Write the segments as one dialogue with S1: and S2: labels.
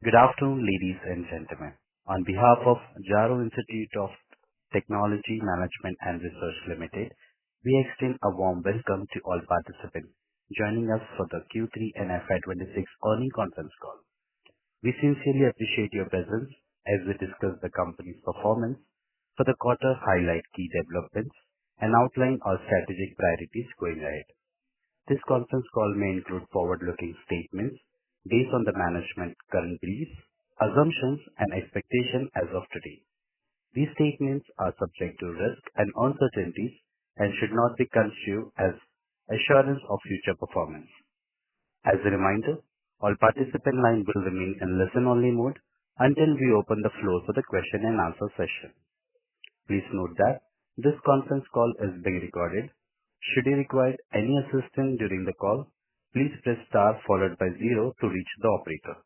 S1: Good afternoon, ladies and gentlemen. On behalf of Jaro Institute of Technology Management and Research Limited, we extend a warm welcome to all participants joining us for the Q3 and FY26 earnings conference call. We sincerely appreciate your presence as we discuss the company's performance for the quarter, highlight key developments, and outline our strategic priorities going ahead. This conference call may include forward-looking statements based on the management's current beliefs, assumptions, and expectations as of today. These statements are subject to risk and uncertainties and should not be construed as assurance of future performance. As a reminder, all participant lines will remain in listen-only mode until we open the floor for the question and answer session. Please note that this conference call is being recorded. Should you require any assistance during the call, please press star followed by 0 to reach the operator.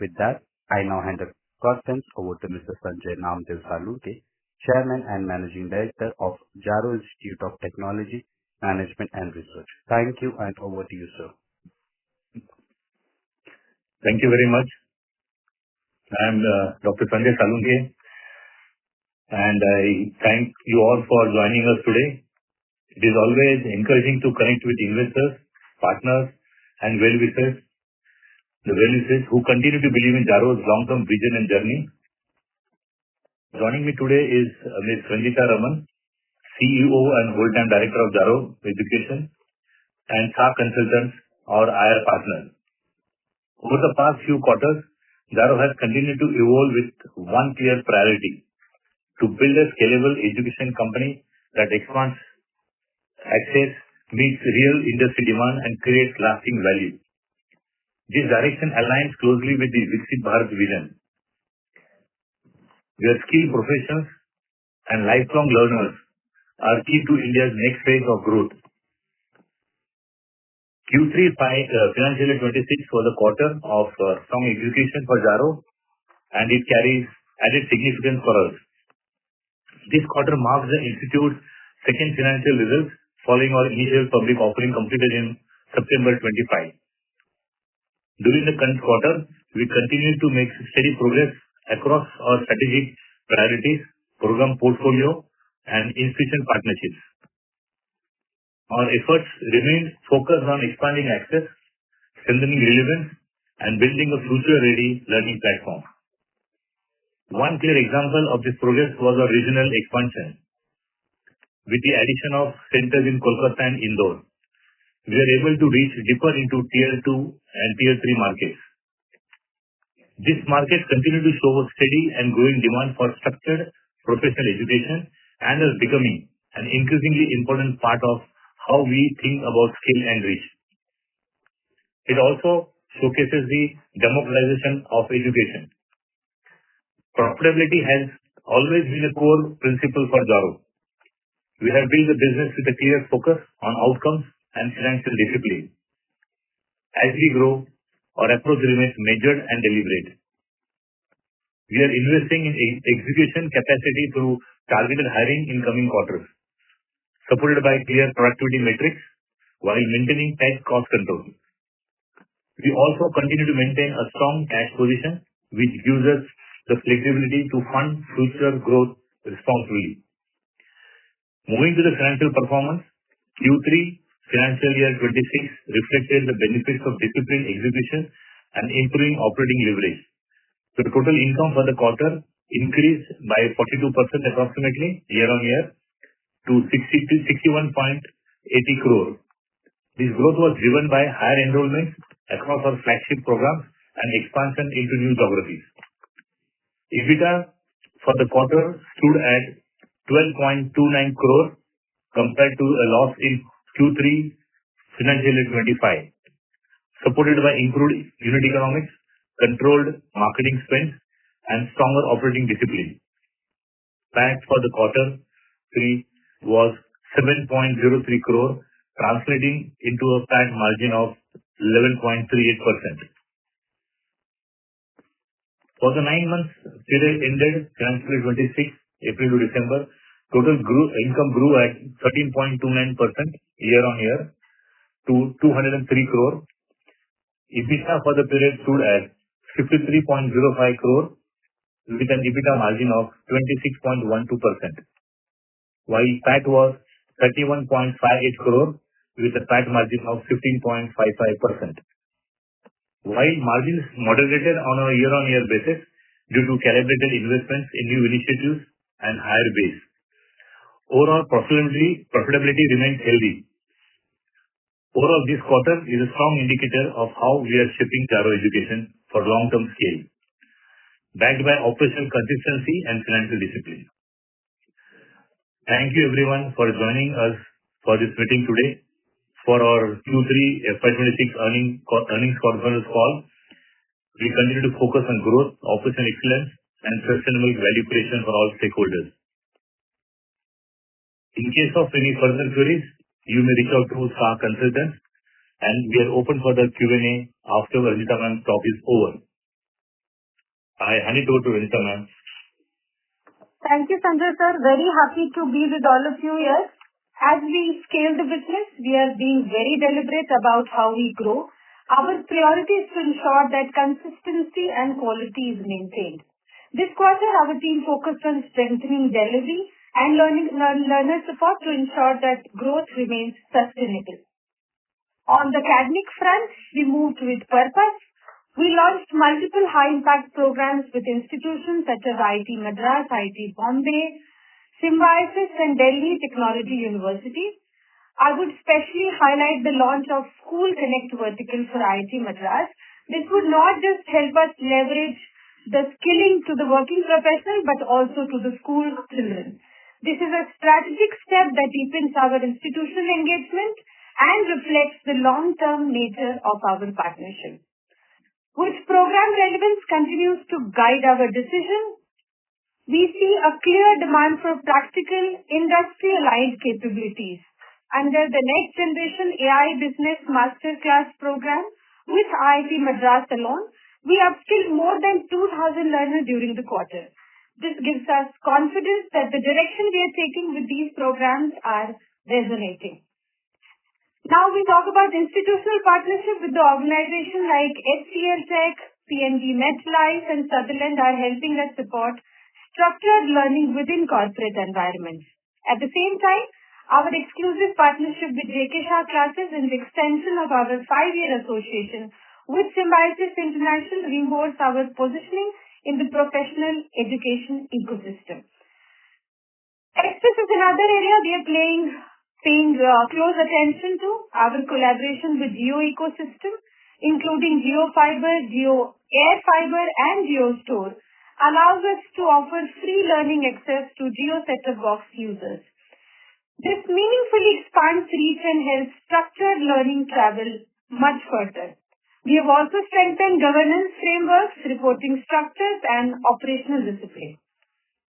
S1: With that, I now hand the conference over to Mr. Sanjay Namdev Salunke, Chairman and Managing Director of Jaro Institute of Technology, Management and Research. Thank you, and over to you, sir.
S2: Thank you very much. I am Dr. Sanjay Salunke, and I thank you all for joining us today. It is always encouraging to connect with investors, partners, and well-wishers, who continue to believe in Jaro's long-term vision and journey. Joining me today is Ms. Ranjita Raman, CEO and Whole-Time Director of Jaro Education, and SAR Consultants, our IR partners. Over the past few quarters, Jaro has continued to evolve with one clear priority: to build a scalable education company that expands access, meets real industry demand, and creates lasting value. This direction aligns closely with the Viksit Bharat vision, where skilled professionals and lifelong learners are key to India's next phase of growth. Q3 financial year 26 was a quarter of strong execution for Jaro, and it carries added significance for us. This quarter marks the Institute's second financial results following our initial public offering completed in September 25. During the current quarter, we continued to make steady progress across our strategic priorities, program portfolio, and institution partnerships. Our efforts remain focused on expanding access, strengthening relevance, and building a future-ready learning platform. One clear example of this progress was our regional expansion. With the addition of centers in Kolkata and Indore, we are able to reach deeper into Tier 2 and Tier 3 markets. These markets continue to show a steady and growing demand for structured professional education and is becoming an increasingly important part of how we think about skill and reach. It also showcases the democratization of education. Profitability has always been a core principle for Jaro. We have built a business with a clear focus on outcomes and financial discipline. As we grow, our approach remains measured and deliberate. We are investing in execution capacity through targeted hiring in coming quarters, supported by clear productivity metrics while maintaining tight cost control. We also continue to maintain a strong cash position, which gives us the flexibility to fund future growth responsibly. Moving to the financial performance, Q3 financial year 26 reflected the benefits of disciplined execution and improving operating leverage. The total income for the quarter increased by 42% approximately year-on-year to 61.80 crore. This growth was driven by higher enrollments across our flagship programs and expansion into new geographies. EBITDA for the quarter stood at 12.29 crore compared to a loss in Q3 financial year 25, supported by improved unit economics, controlled marketing spends, and stronger operating discipline. PAT for the quarter 3 was 7.03 crore, translating into a PAT margin of 11.38%. For the 9 months period ended financial year 26, April to December, total income grew at 13.29% year-on-year to 203 crore. EBITDA for the period stood at 53.05 crore with an EBITDA margin of 26.12%, while PAT was 31.58 crore with a PAT margin of 15.55%. While margins moderated on a year-on-year basis due to calibrated investments in new initiatives and higher base, overall profitability remains healthy. Overall, this quarter is a strong indicator of how we are shaping Jaro Education for long-term scale, backed by operational consistency and financial discipline. Thank you everyone for joining us for this meeting today for our Q3 FY26 earnings conference call. We continue to focus on growth, operational excellence, and sustainable value creation for all stakeholders. In case of any further queries, you may reach out to our consultants, and we are open for the Q&A after Ranjita ma'am's talk is over. I hand it over to Ranjita ma'am.
S3: Thank you, Sanjay sir. Very happy to be with all of you here. As we scale the business, we are being very deliberate about how we grow. Our priority is to ensure that consistency and quality is maintained. This quarter, our team focused on strengthening delivery and learner support to ensure that growth remains sustainable. On the academic front, we moved with purpose. We launched multiple high-impact programs with institutions such as IIT Madras, IIT Bombay, Symbiosis, and Delhi Technology University. I would specially highlight the launch of School Connect vertical for IIT Madras. This would not just help us leverage the skilling to the working professional, but also to the school children. This is a strategic step that deepens our institutional engagement and reflects the long-term nature of our partnership. With program relevance continues to guide our decision, we see a clear demand for practical, industry-aligned capabilities. Under the Next Generation AI Business Masterclass program with IIT Madras alone, we upskilled more than 2,000 learners during the quarter. This gives us confidence that the direction we are taking with these programs are resonating. Now we talk about institutional partnership with the organization like HCL Tech, PNG MetLife, and Sutherland are helping us support structured learning within corporate environments. At the same time, our exclusive partnership with JK Shah Classes is the extension of our 5-year association with Symbiosis International reinforces our positioning in the professional education ecosystem. Express is another area we are paying close attention to. Our collaboration with Geo ecosystem, including Geo Fiber, Geo Air Fiber, and Geo Store, allows us to offer free learning access to Geo set-top box users. This meaningfully expands reach and helps structured learning travel much further. We have also strengthened governance frameworks, reporting structures, and operational discipline.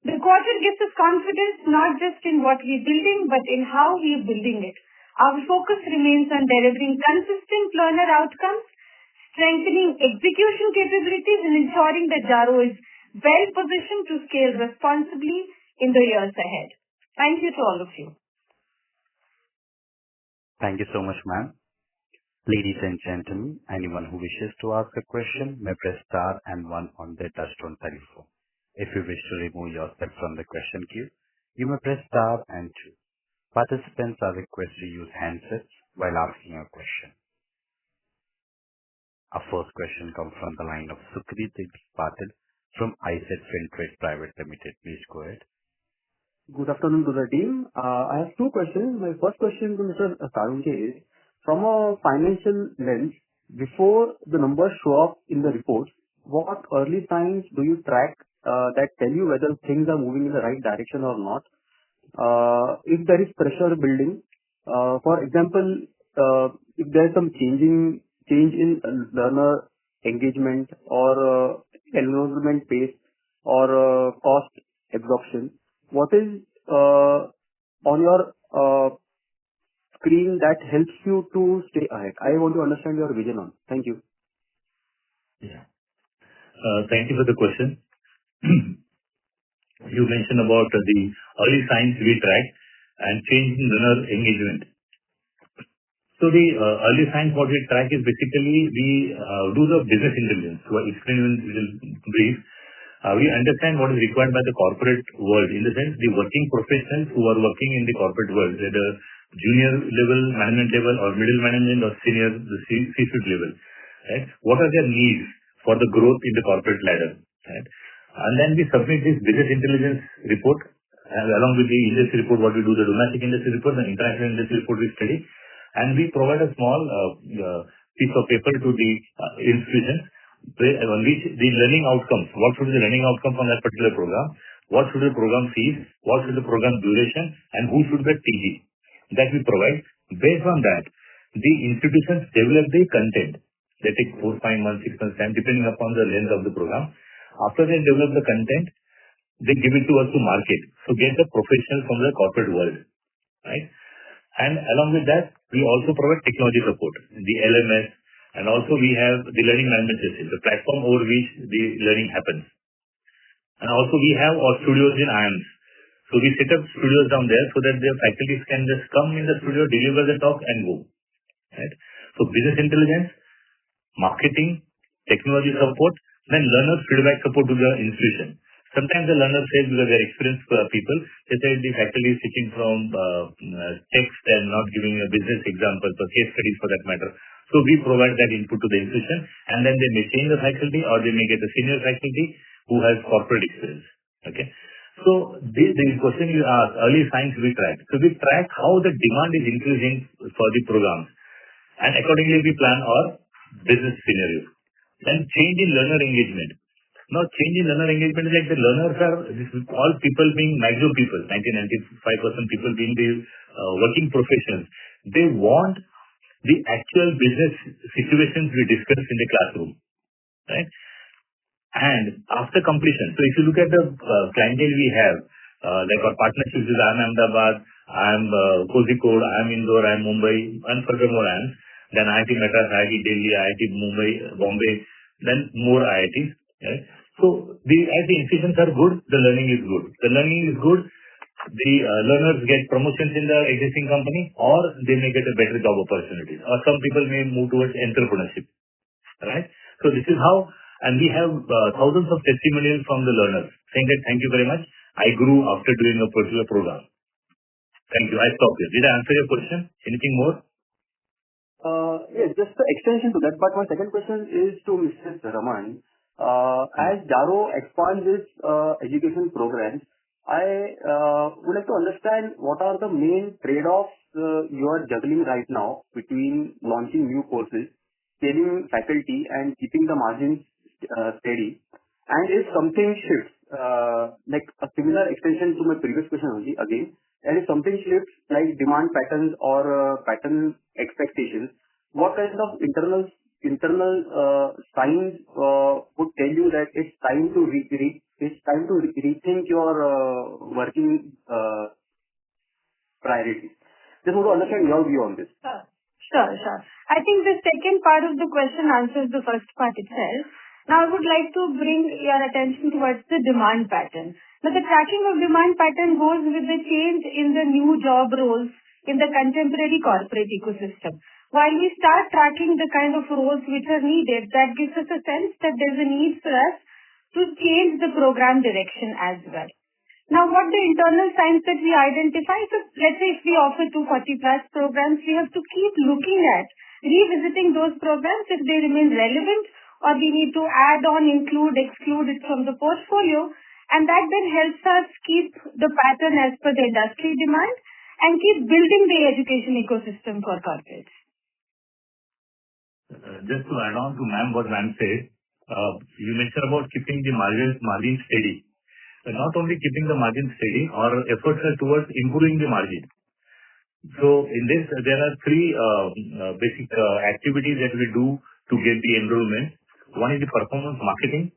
S3: The quarter gives us confidence not just in what we are building, but in how we are building it. Our focus remains on delivering consistent learner outcomes, strengthening execution capabilities, and ensuring that Jaro is well positioned to scale responsibly in the years ahead. Thank you to all of you.
S1: Thank you so much, ma'am. Ladies and gentlemen, anyone who wishes to ask a question may press star and 1 on their touchtone telephone. If you wish to remove yourself from the question queue, you may press star and 2. Participants are requested to use handsets while asking a question. Our first question comes from the line of Sukrit Patil from ISET Fintrade Private Limited. Please go ahead.
S4: Good afternoon to the team. I have 2 questions. My first question to Mr. Karunke is, from a financial lens, before the numbers show up in the reports, what early signs do you track that tell you whether things are moving in the right direction or not? If there is pressure building, for example, if there is some change in learner engagement or enrollment pace or cost absorption, what is on your screen that helps you to stay ahead? I want to understand your vision on. Thank you.
S2: Yeah. Thank you for the question. You mentioned about the early signs we track and change in learner engagement. So the early signs what we track is basically we do the business intelligence. So I explain in little brief. We understand what is required by the corporate world, in the sense the working professionals who are working in the corporate world, whether junior level, management level, or middle management, or senior, the C-suite level. Right? What are their needs for the growth in the corporate ladder? Right? And then we submit this business intelligence report, along with the industry report, what we do, the domestic industry report, the international industry report we study, and we provide a small piece of paper to the institutions on which the learning outcomes, what should be the learning outcome from that particular program, what should be the program fees, what should be the program duration, and who should get TG. That we provide. Based on that, the institutions develop the content. They take 4, 5 months, 6 months time, depending upon the length of the program. After they develop the content, they give it to us to market. So get the professionals from the corporate world. Right? And along with that, we also provide technology support, the LMS, and also we have the learning management system, the platform over which the learning happens. And also we have our studios in IIMs. So we set up studios down there so that the faculties can just come in the studio, deliver the talk and go. Right? So business intelligence, marketing, technology support, then learner feedback support to the institution. Sometimes the learner says, because they're experienced people, they say the faculty is teaching from text and not giving a business examples or case studies for that matter. So we provide that input to the institution, and then they may change the faculty or they may get a senior faculty who has corporate experience. Okay. So the question you asked, early signs we track. So we track how the demand is increasing for the programs, and accordingly we plan our business scenarios. Then change in learner engagement. Now, change in learner engagement is like the learners are, this is all people being maximum people, 90-95% people being the working professionals. They want the actual business situations we discussed in the classroom. Right? And after completion, so if you look at the clientele we have, like our partnerships with IIM Ahmedabad, IIM Kozhikode, IIM Indore, IIM Mumbai, and furthermore IIMs, then IIT Madras, IIT Delhi, IIT Mumbai, Bombay, then more IITs. Right? So as the institutions are good, the learning is good. The learning is good, the learners get promotions in the existing company, or they may get a better job opportunities, or some people may move towards entrepreneurship. Right? So this is how, and we have thousands of testimonials from the learners saying that thank you very much, I grew after doing a particular program. Thank you. I stop here. Did I answer your question? Anything more?
S4: Yes, just the extension to that. But my second question is to Mr. Raman. As Jaro expands its education programs, I would like to understand what are the main trade-offs you are juggling right now between launching new courses, scaling faculty, and keeping the margins steady. And if something shifts, like a similar extension to my previous question only, again, and if something shifts like demand patterns or pattern expectations, what kind of internal signs would tell you that it's time to rethink your working priorities? Just want to understand your view on this.
S3: Sure. I think the second part of the question answers the first part itself. Now, I would like to bring your attention towards the demand pattern. Now, the tracking of demand pattern goes with the change in the new job roles in the contemporary corporate ecosystem. While we start tracking the kind of roles which are needed, that gives us a sense that there's a need for us to change the program direction as well. Now, what the internal signs that we identify, so let's say if we offer 240 plus programs, we have to keep looking at revisiting those programs if they remain relevant, or we need to add on, include, exclude it from the portfolio. And that then helps us keep the pattern as per the industry demand and keep building the education ecosystem for corporates.
S2: Just to add on to what ma'am said, you mentioned about keeping the margin steady. Not only keeping the margin steady, our efforts are towards improving the margin. So in this, there are three basic activities that we do to get the enrollment. One is the performance marketing.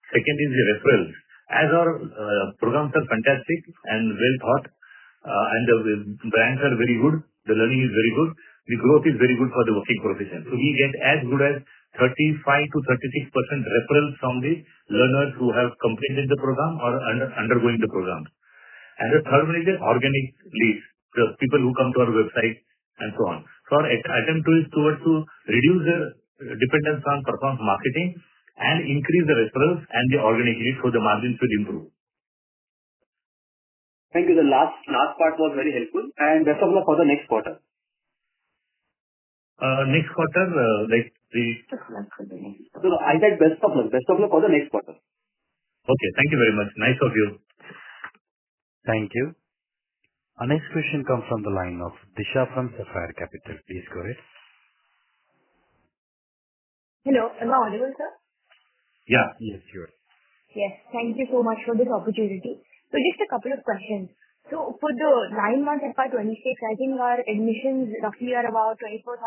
S2: Second is the referrals. As our programs are fantastic and well thought, and the brands are very good, the learning is very good, the growth is very good for the working profession. So we get as good as 35 to 36% referrals from the learners who have completed the program or undergoing the program. And the third one is the organic leads, the people who come to our website and so on. So our attempt is towards to reduce the dependence on performance marketing and increase the referrals and the organic leads so the margins will improve.
S4: Thank you. The last part was very helpful, and best of luck for the next quarter.
S2: Next quarter, like the...
S4: So I said best of luck. Best of luck for the next quarter.
S2: Okay, thank you very much. Nice of you.
S1: Thank you. Our next question comes from the line of Disha from Sapphire Capital. Please go ahead.
S5: Hello, am I audible, sir?
S2: Yeah.
S1: Yes, sure.
S5: Yes, thank you so much for this opportunity. So just a couple of questions. So for the 9 months FY26, I think our admissions roughly are about 24,000.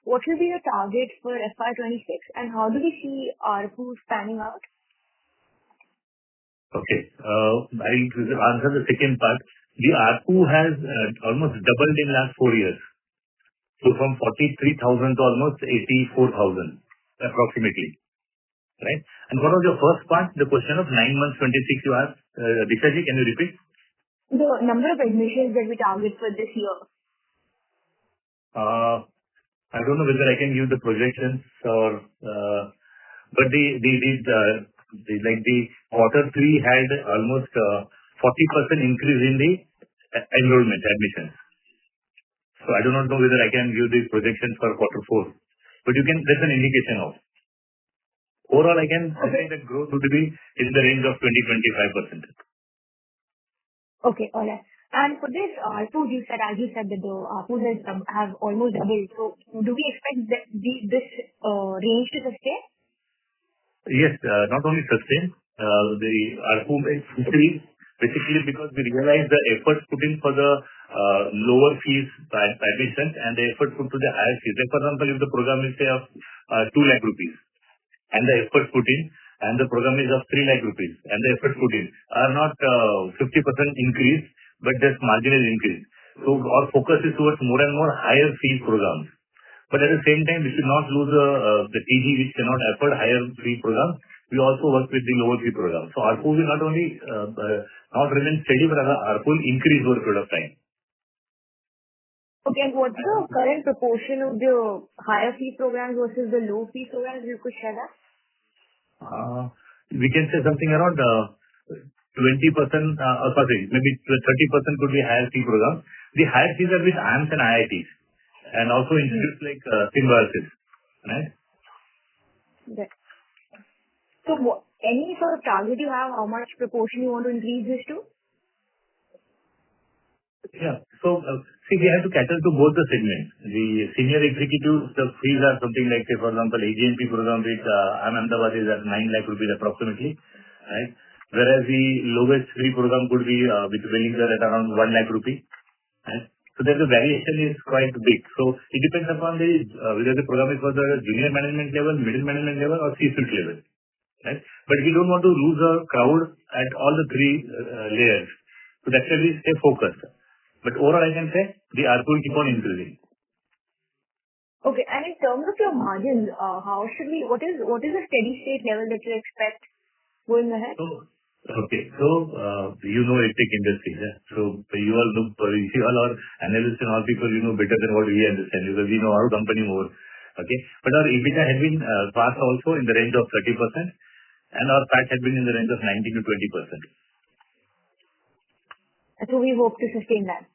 S5: What will be the target for FY26 and how do we see ARPU panning out?
S2: Okay. I will answer the second part. The ARPU has almost doubled in last 4 years. So from 43,000 to almost 84,000 approximately. Right? And what was your first part? The question of 9 months 26 you asked. Dishaji, can you repeat?
S5: The number of admissions that we target for this year.
S2: I don't know whether I can give the projections or, but the quarter 3 had almost 40% increase in the enrollment admissions. So I do not know whether I can give these projections for quarter 4, but you can, that's an indication of. Overall, I can say that growth would be in the range of 20-25%.
S5: Okay, alright. And for this ARPU, as you said that the ARPU have almost doubled. So do we expect that this range to sustain?
S2: Yes, not only sustain, the ARPU may increase basically because we realize the efforts put in for the lower fees by admissions and the effort put to the higher fees. Like for example, if the program is say of 2 lakh rupees and the efforts put in and the program is of 3 lakh rupees and the efforts put in are not 50% increase, but just marginal increase. So our focus is towards more and more higher fee programs. But at the same time, we should not lose the TG which cannot afford higher fee programs. We also work with the lower fee programs. So ARPU will not only not remain steady, but ARPU will increase over a period of time.
S5: Okay, and what's the current proportion of the higher fee programs versus the low fee programs? You could share that?
S2: We can say something around 20%, maybe 30% could be higher fee programs. The higher fees are with AIMS and IITs and also institutes like Symbiosis. Right?
S5: Okay. So any sort of target you have, how much proportion you want to increase this to?
S2: Yeah. So, see, we have to cater to both the segments. The senior executives, the fees are something like, say, for example, AGNP program which Ahmedabad is at 9 lakh rupees approximately, right? Whereas the lowest fee program could be with Wellinger at around 1 lakh rupee. Right? So there the variation is quite big. So it depends upon the whether the program is for the junior management level, middle management level, or C-suite level. Right? But we don't want to lose a crowd at all the 3 layers. So that's why we stay focused. But overall, I can say the ARPU will keep on increasing.
S5: Okay, and in terms of your margins, what is the steady state level that you expect going ahead?
S2: Okay, so you know EdTech industry, yeah? So you all look, you all are analysts and all people, you know better than what we understand because we know our company more. Okay, but our EBITDA had been passed also in the range of 30%, and our PAT had been in the range of 19 to 20%.
S5: So we hope to sustain that.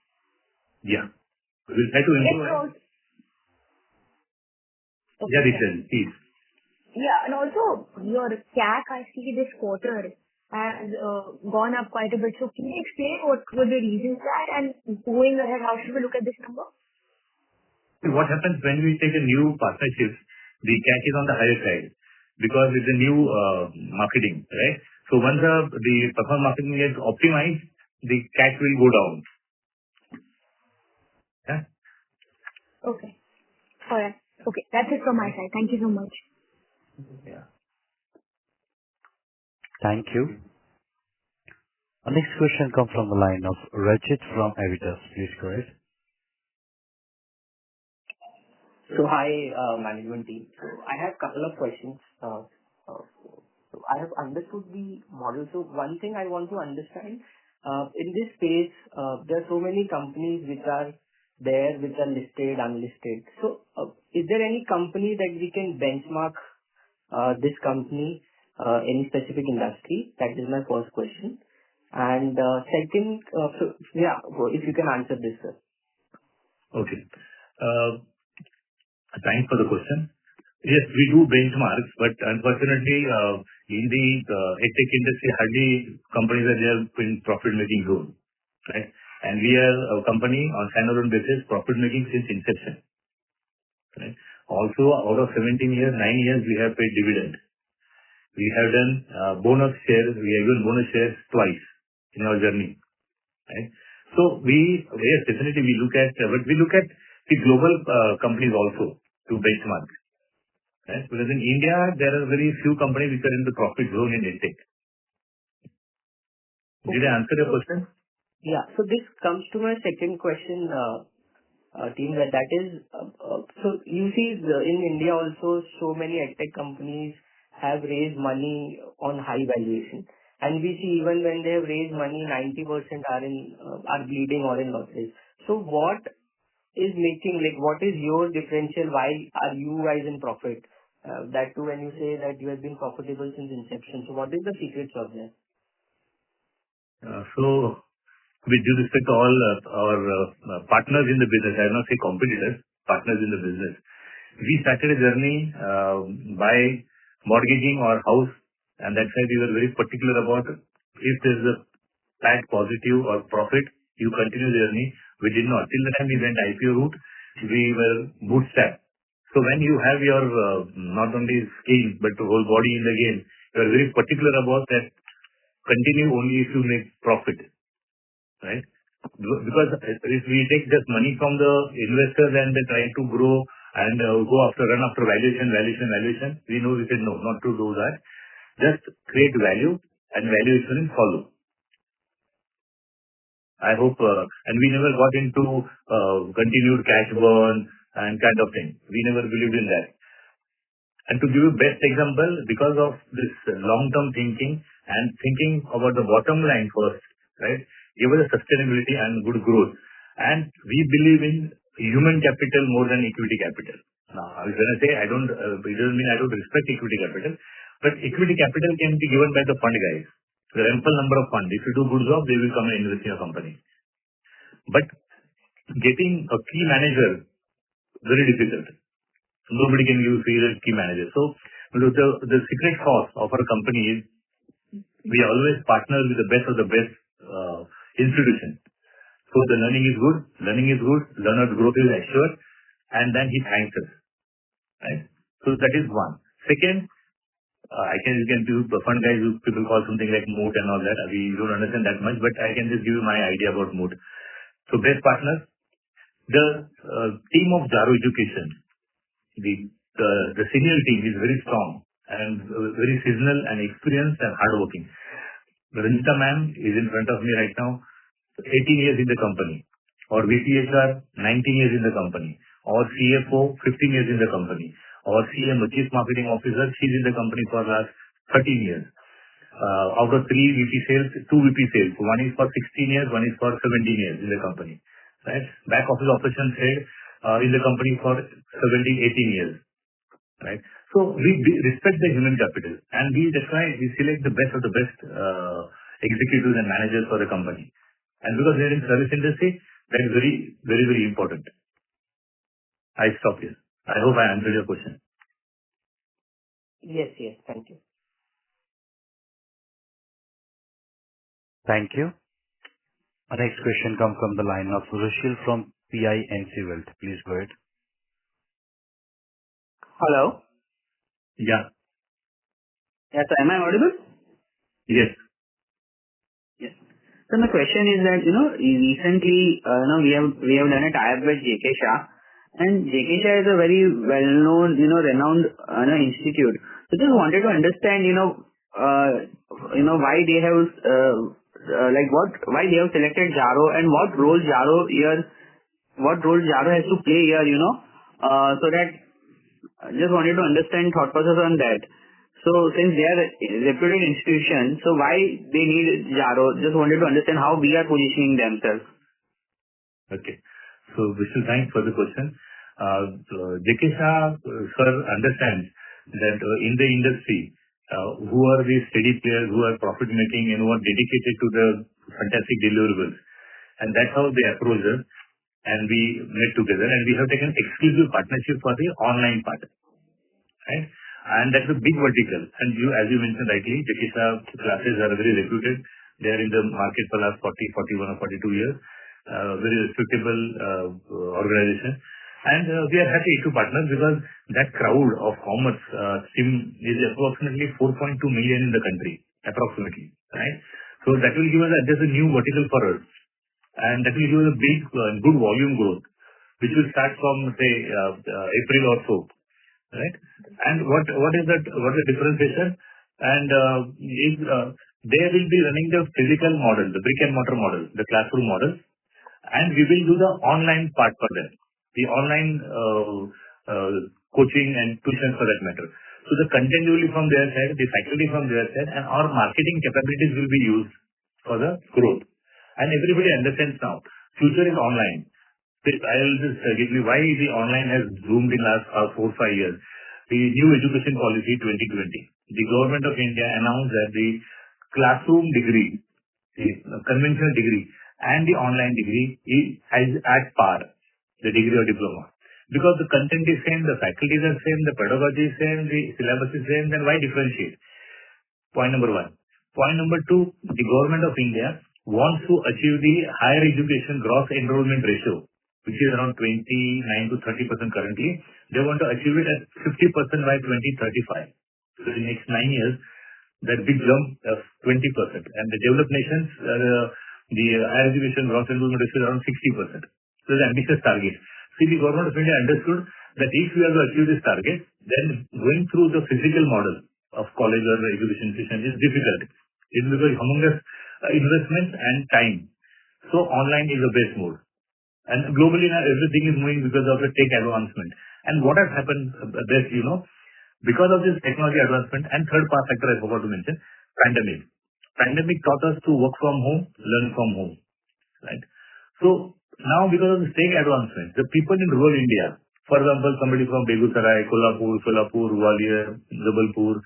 S2: Yeah. We'll try to improve.
S5: Okay.
S2: Yeah, please.
S5: Yeah, and also your CAC, I see this quarter has gone up quite a bit. So can you explain what were the reasons for that and going ahead, how should we look at this number?
S2: What happens when we take a new partnership, the CAC is on the higher side because it's a new marketing, right? So once the performance marketing gets optimized, the CAC will go down. Yeah.
S5: Okay. Alright. Okay. That's it from my side. Thank you so much.
S2: Yeah.
S1: Thank you. Our next question comes from the line of Rachit from Avitas. Please go ahead.
S6: So hi, management team. So I have a couple of questions. So I have understood the model. So one thing I want to understand, in this space, there are so many companies which are there which are listed, unlisted. So, is there any company that we can benchmark this company, any specific industry? That is my first question. And second, if you can answer this, sir.
S2: Okay. Thanks for the question. Yes, we do benchmarks, but unfortunately, in the EdTech industry, hardly companies are there in profit-making zone, right? And we are a company on standalone basis, profit-making since inception, right? Also, out of 17 years, 9 years, we have paid dividend. We have done bonus shares. We have given bonus shares twice in our journey, right? So yes, definitely we look at, but we look at the global companies also to benchmark, right? Because in India, there are very few companies which are in the profit zone in EdTech. Did I answer your question?
S6: Yeah. So this comes to my second question, team, that is, so you see in India also so many EdTech companies have raised money on high valuation. And we see even when they have raised money, 90% are bleeding or in losses. So what is making, what is your differential? Why are you guys in profit? That too, when you say that you have been profitable since inception. So what is the secret of that?
S2: So with due respect to all our partners in the business, I will not say competitors, partners in the business. We started a journey by mortgaging our house, and that's why we were very particular about if there's a PAT positive or profit, you continue the journey. We did not. Till the time we went IPO route, we were bootstrapped. So when you have your not only skill but the whole body in the game, you are very particular about that. Continue only if you make profit, right? Because if we take just money from the investors and they try to grow and run after valuation, we know we said no, not to do that. Just create value and valuation will follow. I hope, and we never got into continued cash burn and kind of thing. We never believed in that. And to give you best example, because of this long-term thinking and thinking about the bottom line first, right? Give us a sustainability and good growth. And we believe in human capital more than equity capital. Now, when I say it doesn't mean I don't respect equity capital, but equity capital can be given by the fund guys. There are ample number of funds. If you do good job, they will come and invest in your company. But getting a key manager, very difficult. Nobody can give you a key manager. So the secret sauce of our company is we always partner with the best of the best institution. So the learning is good, learner growth is assured, and then he thanks us, right? So that is one. Second, you can do the fund guys who people call something like moat and all that. We don't understand that much, but I can just give you my idea about moat. So best partners, the team of Jaro Education, the senior team is very strong and very seasonal and experienced and hardworking. Ranjita ma'am is in front of me right now, 18 years in the company, or VPHR, 19 years in the company, or CFO, 15 years in the company, or CMO, Chief Marketing Officer, she's in the company for last 13 years. Out of 3 VP sales, 2 VP sales. One is for 16 years, one is for 17 years in the company, right? Back office operations head in the company for 17, 18 years, right? So we respect the human capital, and that's why we select the best of the best executives and managers for the company. And because they're in service industry, that is very, very, very important. I stop here. I hope I answered your question.
S6: Yes. Thank you.
S1: Thank you. Our next question comes from the line of Rushil from PINC Wealth. Please go ahead.
S7: Hello.
S2: Yeah.
S7: Yes, am I audible?
S2: Yes.
S7: Yes. So my question is that, recently, we have done a tie-up with JK Shah, and JK Shah is a very well-known, renowned, institute. So just wanted to understand, why they have, why they have selected Jaro and what role Jaro has to play here, so that just wanted to understand thought process on that. So since they are a reputed institution, so why they need Jaro? Just wanted to understand how we are positioning themselves.
S2: Okay. Vishnu, thanks for the question. JK Shah, sir, understands that in the industry, who are the steady players, who are profit making and who are dedicated to the fantastic deliverables. And that's how they approach us. And we met together and we have taken exclusive partnership for the online part. Right? And that's a big vertical. And as you mentioned rightly, JK Shah classes are very reputed. They are in the market for the last 40, 41 or 42 years. Very respectable organization. And we are happy to partner because that crowd of commerce sim is approximately 4.2 million in the country, approximately. Right? So that will give us just a new vertical for us. And that will give us a big, good volume growth, which will start from, say, April or so. Right? And what is the differentiation? And they will be running the physical model, the brick and mortar model, the classroom model, and we will do the online part for them, the online coaching and tuition for that matter. So the content will be from their side, the faculty from their side, and our marketing capabilities will be used for the growth. And everybody understands now, future is online. I will just give you why the online has zoomed in last 4-5 years. The new education policy 2020. The government of India announced that the classroom degree, the conventional degree, and the online degree is at par, the degree or diploma. Because the content is same, the faculties are same, the pedagogy is same, the syllabus is same, then why differentiate? Point number 1. Point number 2, the government of India wants to achieve the higher education gross enrollment ratio, which is around 29 to 30% currently. They want to achieve it at 50% by 2035. So in the next 9 years, that big jump of 20%. And the developed nations, the higher education gross enrollment ratio is around 60%. So the ambitious target. See, the government of India understood that if we are to achieve this target, then going through the physical model of college or education institution is difficult. It will be humongous investment and time. So online is the best mode. And globally now everything is moving because of the tech advancement. And what has happened best, because of this technology advancement, and third part factor I forgot to mention, pandemic. Pandemic taught us to work from home, learn from home. Right? So now because of this tech advancement, the people in rural India, for example, somebody from Begusarai, Kolhapur, Solapur, Gwalior, Jabalpur,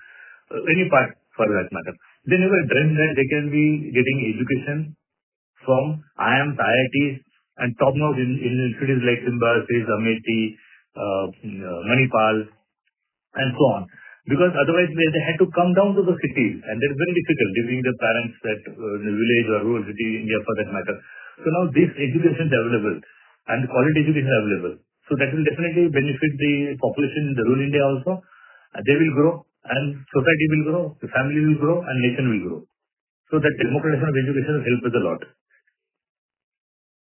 S2: any part for that matter, they never dreamt that they can be getting education from IIMs, IITs, and top-notch in cities like Symbiosis, Amity, Manipal, and so on. Because otherwise they had to come down to the cities, and that's very difficult, leaving the parents at the village or rural city, India for that matter. So now this education is available, and quality education is available. So that will definitely benefit the population in the rural India also. They will grow, and society will grow, the family will grow, and nation will grow. So that democratization of education will help us a lot.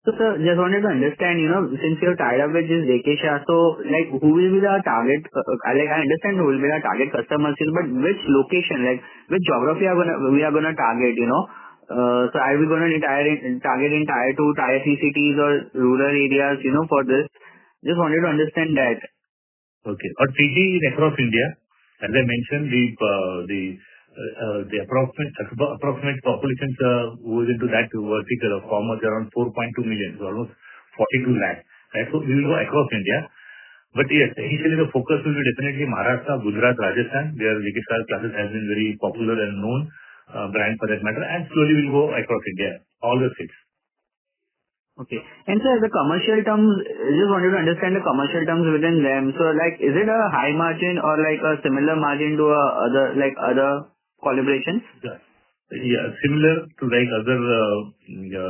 S7: So, sir, just wanted to understand, since you're tied up with this JK Shah, so, who will be the target, I understand who will be the target customers, but which location, which geography we are gonna target, so are we gonna target in tier 2, tier 3 cities or rural areas, for this? Just wanted to understand that.
S2: Okay. Our TG is across India. As I mentioned, the approximate population who is into that vertical of commerce around 4.2 million, so almost 42 lakh. Right? So we will go across India. But yes, initially the focus will be definitely Maharashtra, Gujarat, Rajasthan, where JK Shah classes has been very popular and known brand for that matter, and slowly we'll go across India, all the states.
S7: Okay. And sir, the commercial terms, just wanted to understand the commercial terms within them. So is it a high margin or a similar margin to other collaborations?
S2: Yeah, similar to other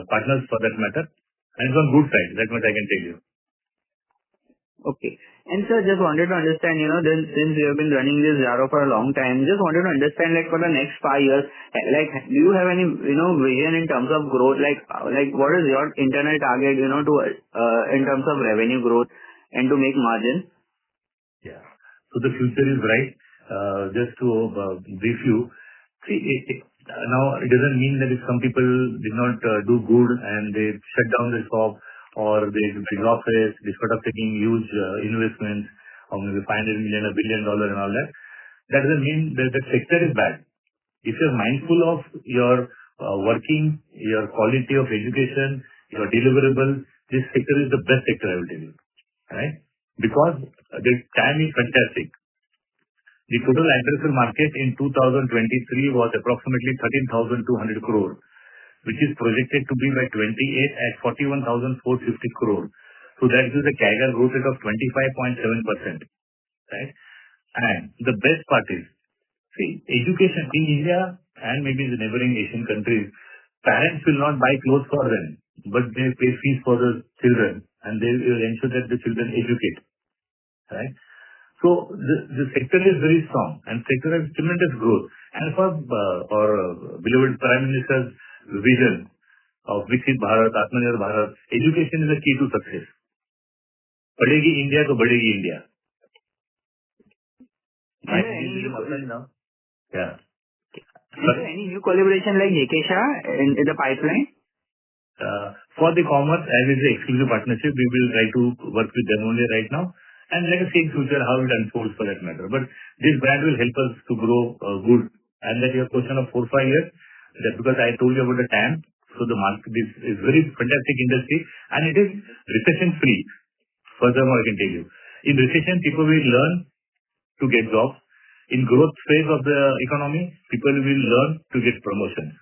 S2: partners for that matter. And it's on good side, that much I can tell you.
S7: Okay. And sir, just wanted to understand, since you have been running this Jaro for a long time, just wanted to understand, for the next 5 years, do you have any, vision in terms of growth? What is your internal target, to in terms of revenue growth and to make margin?
S2: Yeah. So the future is bright. Just to brief you, see, now it doesn't mean that if some people did not do good and they shut down the shop, or they big office, they start taking huge investments of maybe $500 million, $1 billion and all that. That doesn't mean that the sector is bad. If you're mindful of your working, your quality of education, your deliverable, this sector is the best sector, I will tell you. Right? Because the time is fantastic. The total addressable market in 2023 was approximately 13,200 crore, which is projected to be by 28 at 41,450 crore. So that is a CAGR growth rate of 25.7%. Right? And the best part is, see, education in India and maybe in the neighboring Asian countries, parents will not buy clothes for them, but they pay fees for the children and they will ensure that the children educate. Right? So the sector is very strong and sector has tremendous growth. And for our beloved Prime Minister's vision of Viksit Bharat, Atmanirbhar Bharat, education is the key to success. Padegi India to Badegi India. Now. Yeah.
S7: Is there any new collaboration like Jekesha in the pipeline?
S2: For the commerce, as is the exclusive partnership, we will try to work with them only right now. And let us see in future how it unfolds for that matter. But this brand will help us to grow good. And that your question of 4-5 years, that because I told you about the TAM, so the market is very fantastic industry and it is recession free. Furthermore, I can tell you, in recession, people will learn to get jobs. In growth phase of the economy, people will learn to get promotions.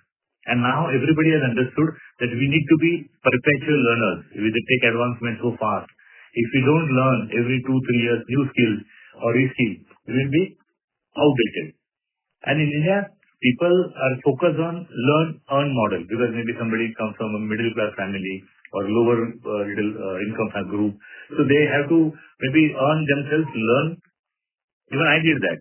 S2: And now everybody has understood that we need to be perpetual learners. We take advancement so fast. If we don't learn every 2-3 years new skills or reskill, we will be outdated. And in India, people are focused on learn-earn model because maybe somebody comes from a middle class family or lower income group. So they have to maybe earn themselves, learn. Even I did that.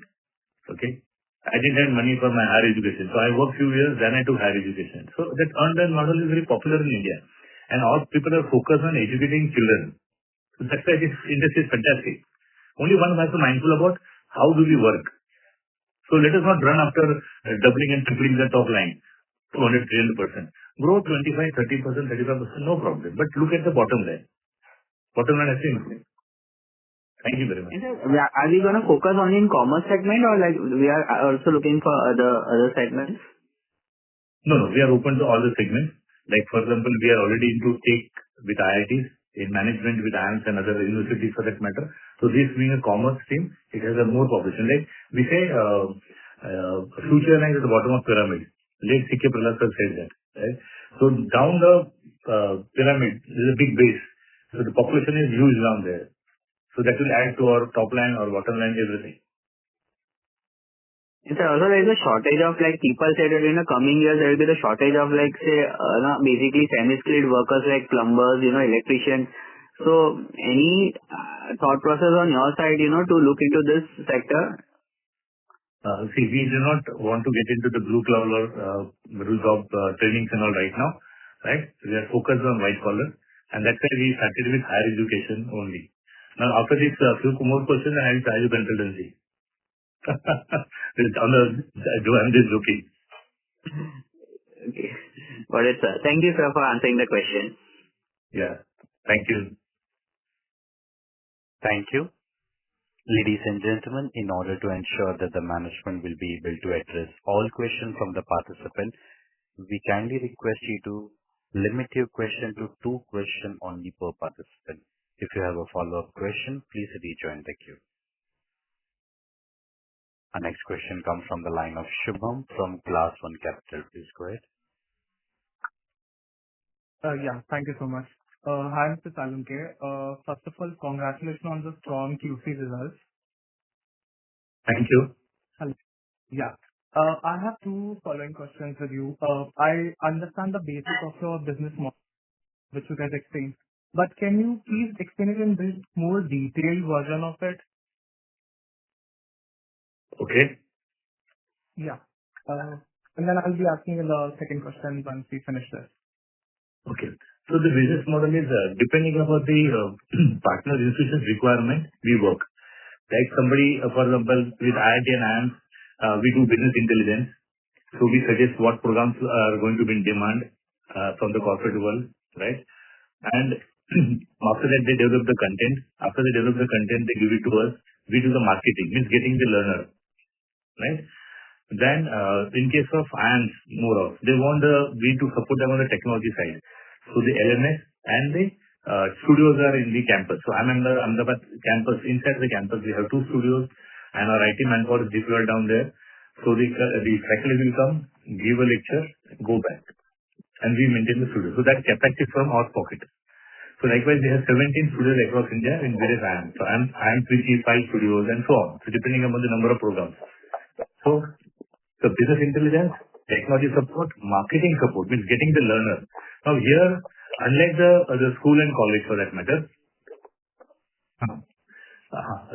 S2: Okay. I didn't have money for my higher education. So I worked few years, then I took higher education. So that earn-earn model is very popular in India. And all people are focused on educating children. So that's why this industry is fantastic. Only one has to be mindful about how do we work. So let us not run after doubling and tripling the top line, 200, 300%. Grow 25, 30%, 35%, no problem. But look at the bottom line. Bottom line has to improve. Thank you very much.
S7: Are we going to focus only in commerce segment or like we are also looking for other segments?
S2: No, we are open to all the segments. Like for example, we are already into tech with IITs, in management with IIMs and other universities for that matter. So this being a commerce stream, it has a more population. Like we say, future line at the bottom of pyramid. Late C.K. Prahlad sir said that. Right? So down the pyramid, there is a big base. So the population is huge down there. So that will add to our top line or bottom line, everything.
S7: And sir, also there is a shortage of like people said that in the coming years there will be the shortage of like say basically semi-skilled workers like plumbers, electricians. So any thought process on your side, to look into this sector?
S2: See, we do not want to get into the blue collar middle job trainings and all right now. Right? We are focused on white collar. And that's why we started with higher education only. Now, after this few more questions, I will try you consultancy. I'm just joking.
S7: Okay. Got it, sir. Thank you, sir, for answering the question.
S2: Yeah. Thank you.
S1: Thank you. Ladies and gentlemen, in order to ensure that the management will be able to address all questions from the participant, we kindly request you to limit your question to 2 questions only per participant. If you have a follow-up question, please rejoin the queue. Our next question comes from the line of Shubham from Class 1 Capital. Please go ahead.
S8: Yeah, thank you so much. Hi, Mr. Salunke. First of all, congratulations on the strong Q3 results.
S2: Thank you.
S8: Hello. Yeah. I have 2 following questions with you. I understand the basic of your business model, which you guys explained. But can you please explain it in this more detailed version of it?
S2: Okay.
S8: Yeah. And then I'll be asking in the second question once we finish this.
S2: Okay. So the business model is depending upon the partner institution's requirement, we work. Like somebody, for example, with IIT and IIMs, we do business intelligence. So we suggest what programs are going to be in demand from the corporate world, right? And after that, they develop the content. After they develop the content, they give it to us. We do the marketing, means getting the learner, right? Then, in case of IIMs, more of, they want we to support them on the technology side. So the LMS and the studios are in the campus. So I'm in the Ahmedabad campus. Inside the campus, we have 2 studios, and our IT manpower is deployed down there. So the faculty will come, give a lecture, go back, and we maintain the studio. So that capacity from our pocket. So likewise, we have 17 studios across India in various IIMs. So IIMs will keep 5 studios and so on. So depending upon the number of programs. So the business intelligence, technology support, marketing support means getting the learner. Now here, unlike the school and college for that matter,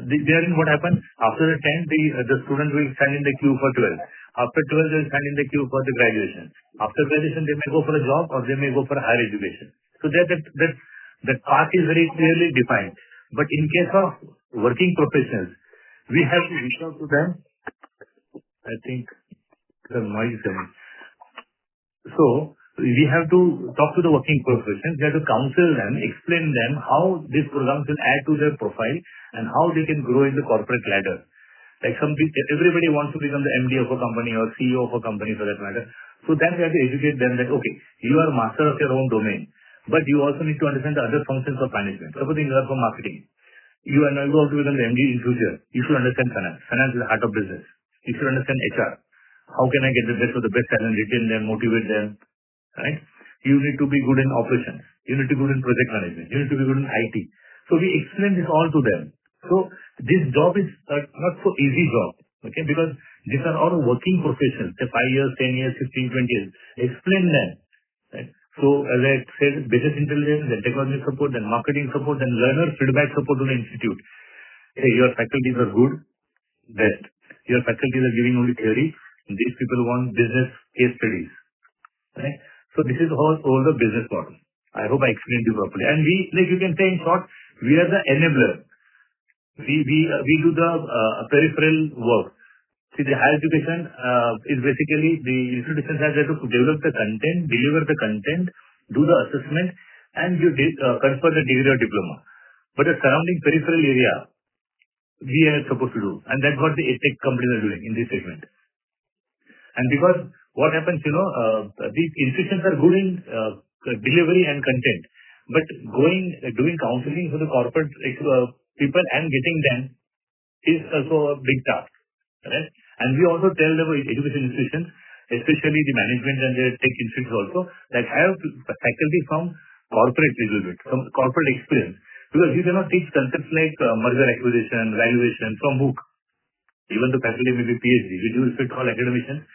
S2: there in what happens after the 10, the student will stand in the queue for 12. After 12, they will stand in the queue for the graduation. After graduation, they may go for a job or they may go for higher education. So that path is very clearly defined. But in case of working professionals, we have to reach out to them. I think the noise is coming. So we have to talk to the working professionals. We have to counsel them, explain them how these programs will add to their profile and how they can grow in the corporate ladder. Like everybody wants to become the MD of a company or CEO of a company for that matter. So then we have to educate them that, okay, you are master of your own domain, but you also need to understand the other functions of management. Supposing you are from marketing, you are now going to become the MD in future. You should understand finance. Finance is the heart of business. You should understand HR. How can I get the best of the best talent, retain them, motivate them, right? You need to be good in operations. You need to be good in project management. You need to be good in IT. So we explain this all to them. So this job is not so easy job, okay? Because these are all working professionals, say 5 years, 10 years, 15, 20 years. Explain them, right? So as I said, business intelligence, then technology support, then marketing support, then learner feedback support to the institute. Hey, your faculties are good, best. Your faculties are giving only theory. These people want business case studies, right? So this is all the business model. I hope I explained you properly. And we, like you can say in short, we are the enabler. We do the peripheral work. See, the higher education is basically the institutions have to develop the content, deliver the content, do the assessment, and you confer the degree or diploma. But the surrounding peripheral area, we are supposed to do. And that's what the tech companies are doing in this segment. And because what happens, these institutions are good in delivery and content, but doing counseling for the corporate people and getting them is also a big task, right? And we also tell the education institutions, especially the management and the tech institutes also, that have faculty from corporate little bit, from corporate experience. Because you cannot teach concepts like merger acquisition, valuation from book. Even the faculty may be PhD. We do respect all academicians.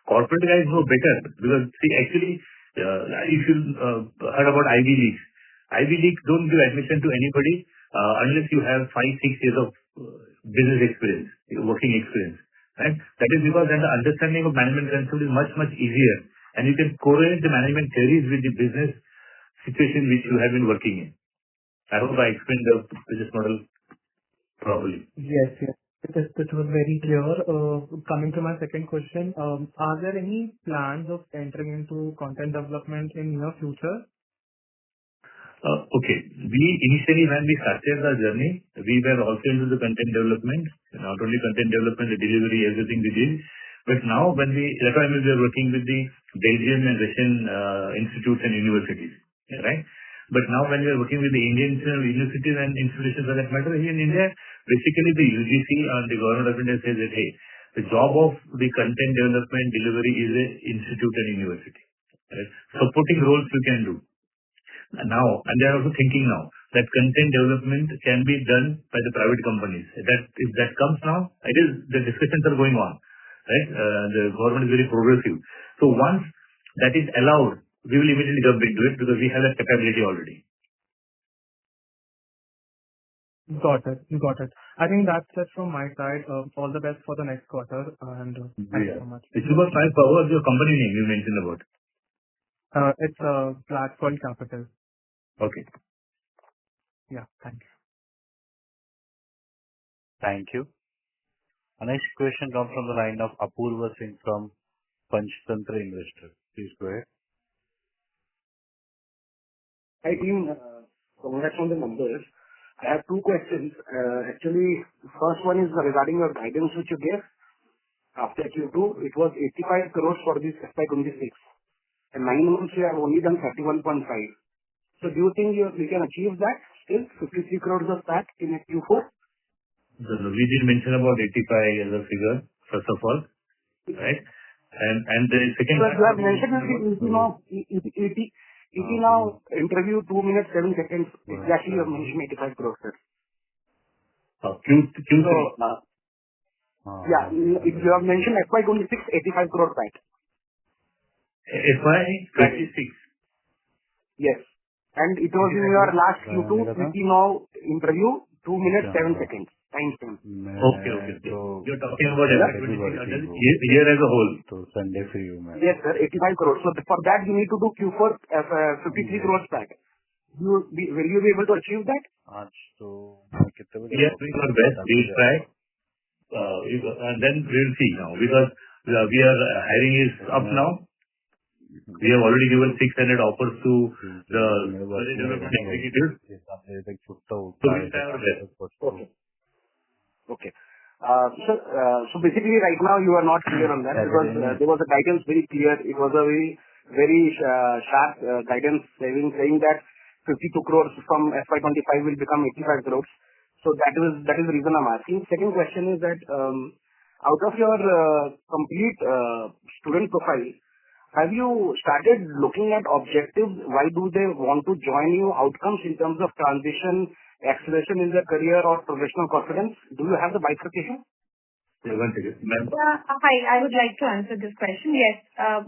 S2: Corporate guys know better because see, actually, if you heard about Ivy Leagues, Ivy Leagues don't give admission to anybody unless you have 5-6 years of business experience, working experience. Right? That is because then the understanding of management concept is much, much easier. And you can correlate the management theories with the business situation which you have been working in. I hope I explained the business model properly.
S8: Yes. That was very clear. Coming to my second question, are there any plans of entering into content development in near future?
S2: Okay. We initially, when we started our journey, we were also into the content development. Not only content development, the delivery, everything we did. But now that's why we are working with the Belgian and Russian institutes and universities, right? But now when we are working with the Indian universities and institutions for that matter, here in India, basically the UGC and the government of India says that, hey, the job of the content development delivery is an institute and university. Right? Supporting roles you can do. Now, and they are also thinking now that content development can be done by the private companies. That if that comes now, the discussions are going on. Right? The government is very progressive. So once that is allowed, we will immediately jump into it because we have that capability already.
S8: Got it. I think that's it from my side. All the best for the next quarter and thank you so much.
S2: It's about 5 Power, your company name you mentioned about.
S8: It's Blackpool Capital.
S2: Okay.
S8: Yeah, thank you.
S1: Thank you. Our next question comes from the line of Apurva Singh from Panchtantra Investor. Please go ahead.
S9: Hi team, congrats on the numbers. I have 2 questions. Actually, first one is regarding your guidance which you gave. After Q2, it was 85 crores for this FY26. And 9 months you have only done 31.5. So do you think we can achieve that still, 53 crores of PAT in Q4?
S2: We did mention about 85 as a figure, first of all, right? And the second...
S9: So you have mentioned ET now interview 2 minutes 7 seconds. Exactly, you have mentioned 85 crores, sir.
S2: Q3.
S9: Yeah, you have mentioned FY26, 85 crore PAT.
S2: FY26.
S9: Yes. And it was in your last Q2 ET now interview, 2 minutes 7 seconds. Timestamp.
S2: Okay. You're talking about year as a whole.
S1: So Sunday for you, man.
S9: Yes, sir, 85 crores. So for that, you need to do Q4 53 crores PAT. Will you be able to achieve that?
S2: Yes, we are best. We'll try. And then we'll see now, because we are hiring is up now. We have already given 600 offers to the development executives. So we'll try our best.
S9: Okay. So basically right now you are not clear on that, because there was a guidance very clear. It was a very sharp guidance saying that 52 crores from FY25 will become 85 crores. So that is the reason I'm asking. Second question is that out of your complete student profile, have you started looking at objectives? Why do they want to join you? Outcomes in terms of transition, acceleration in their career, or professional confidence? Do you have the bifurcation?
S3: Hi, I would like to answer this question. Yes,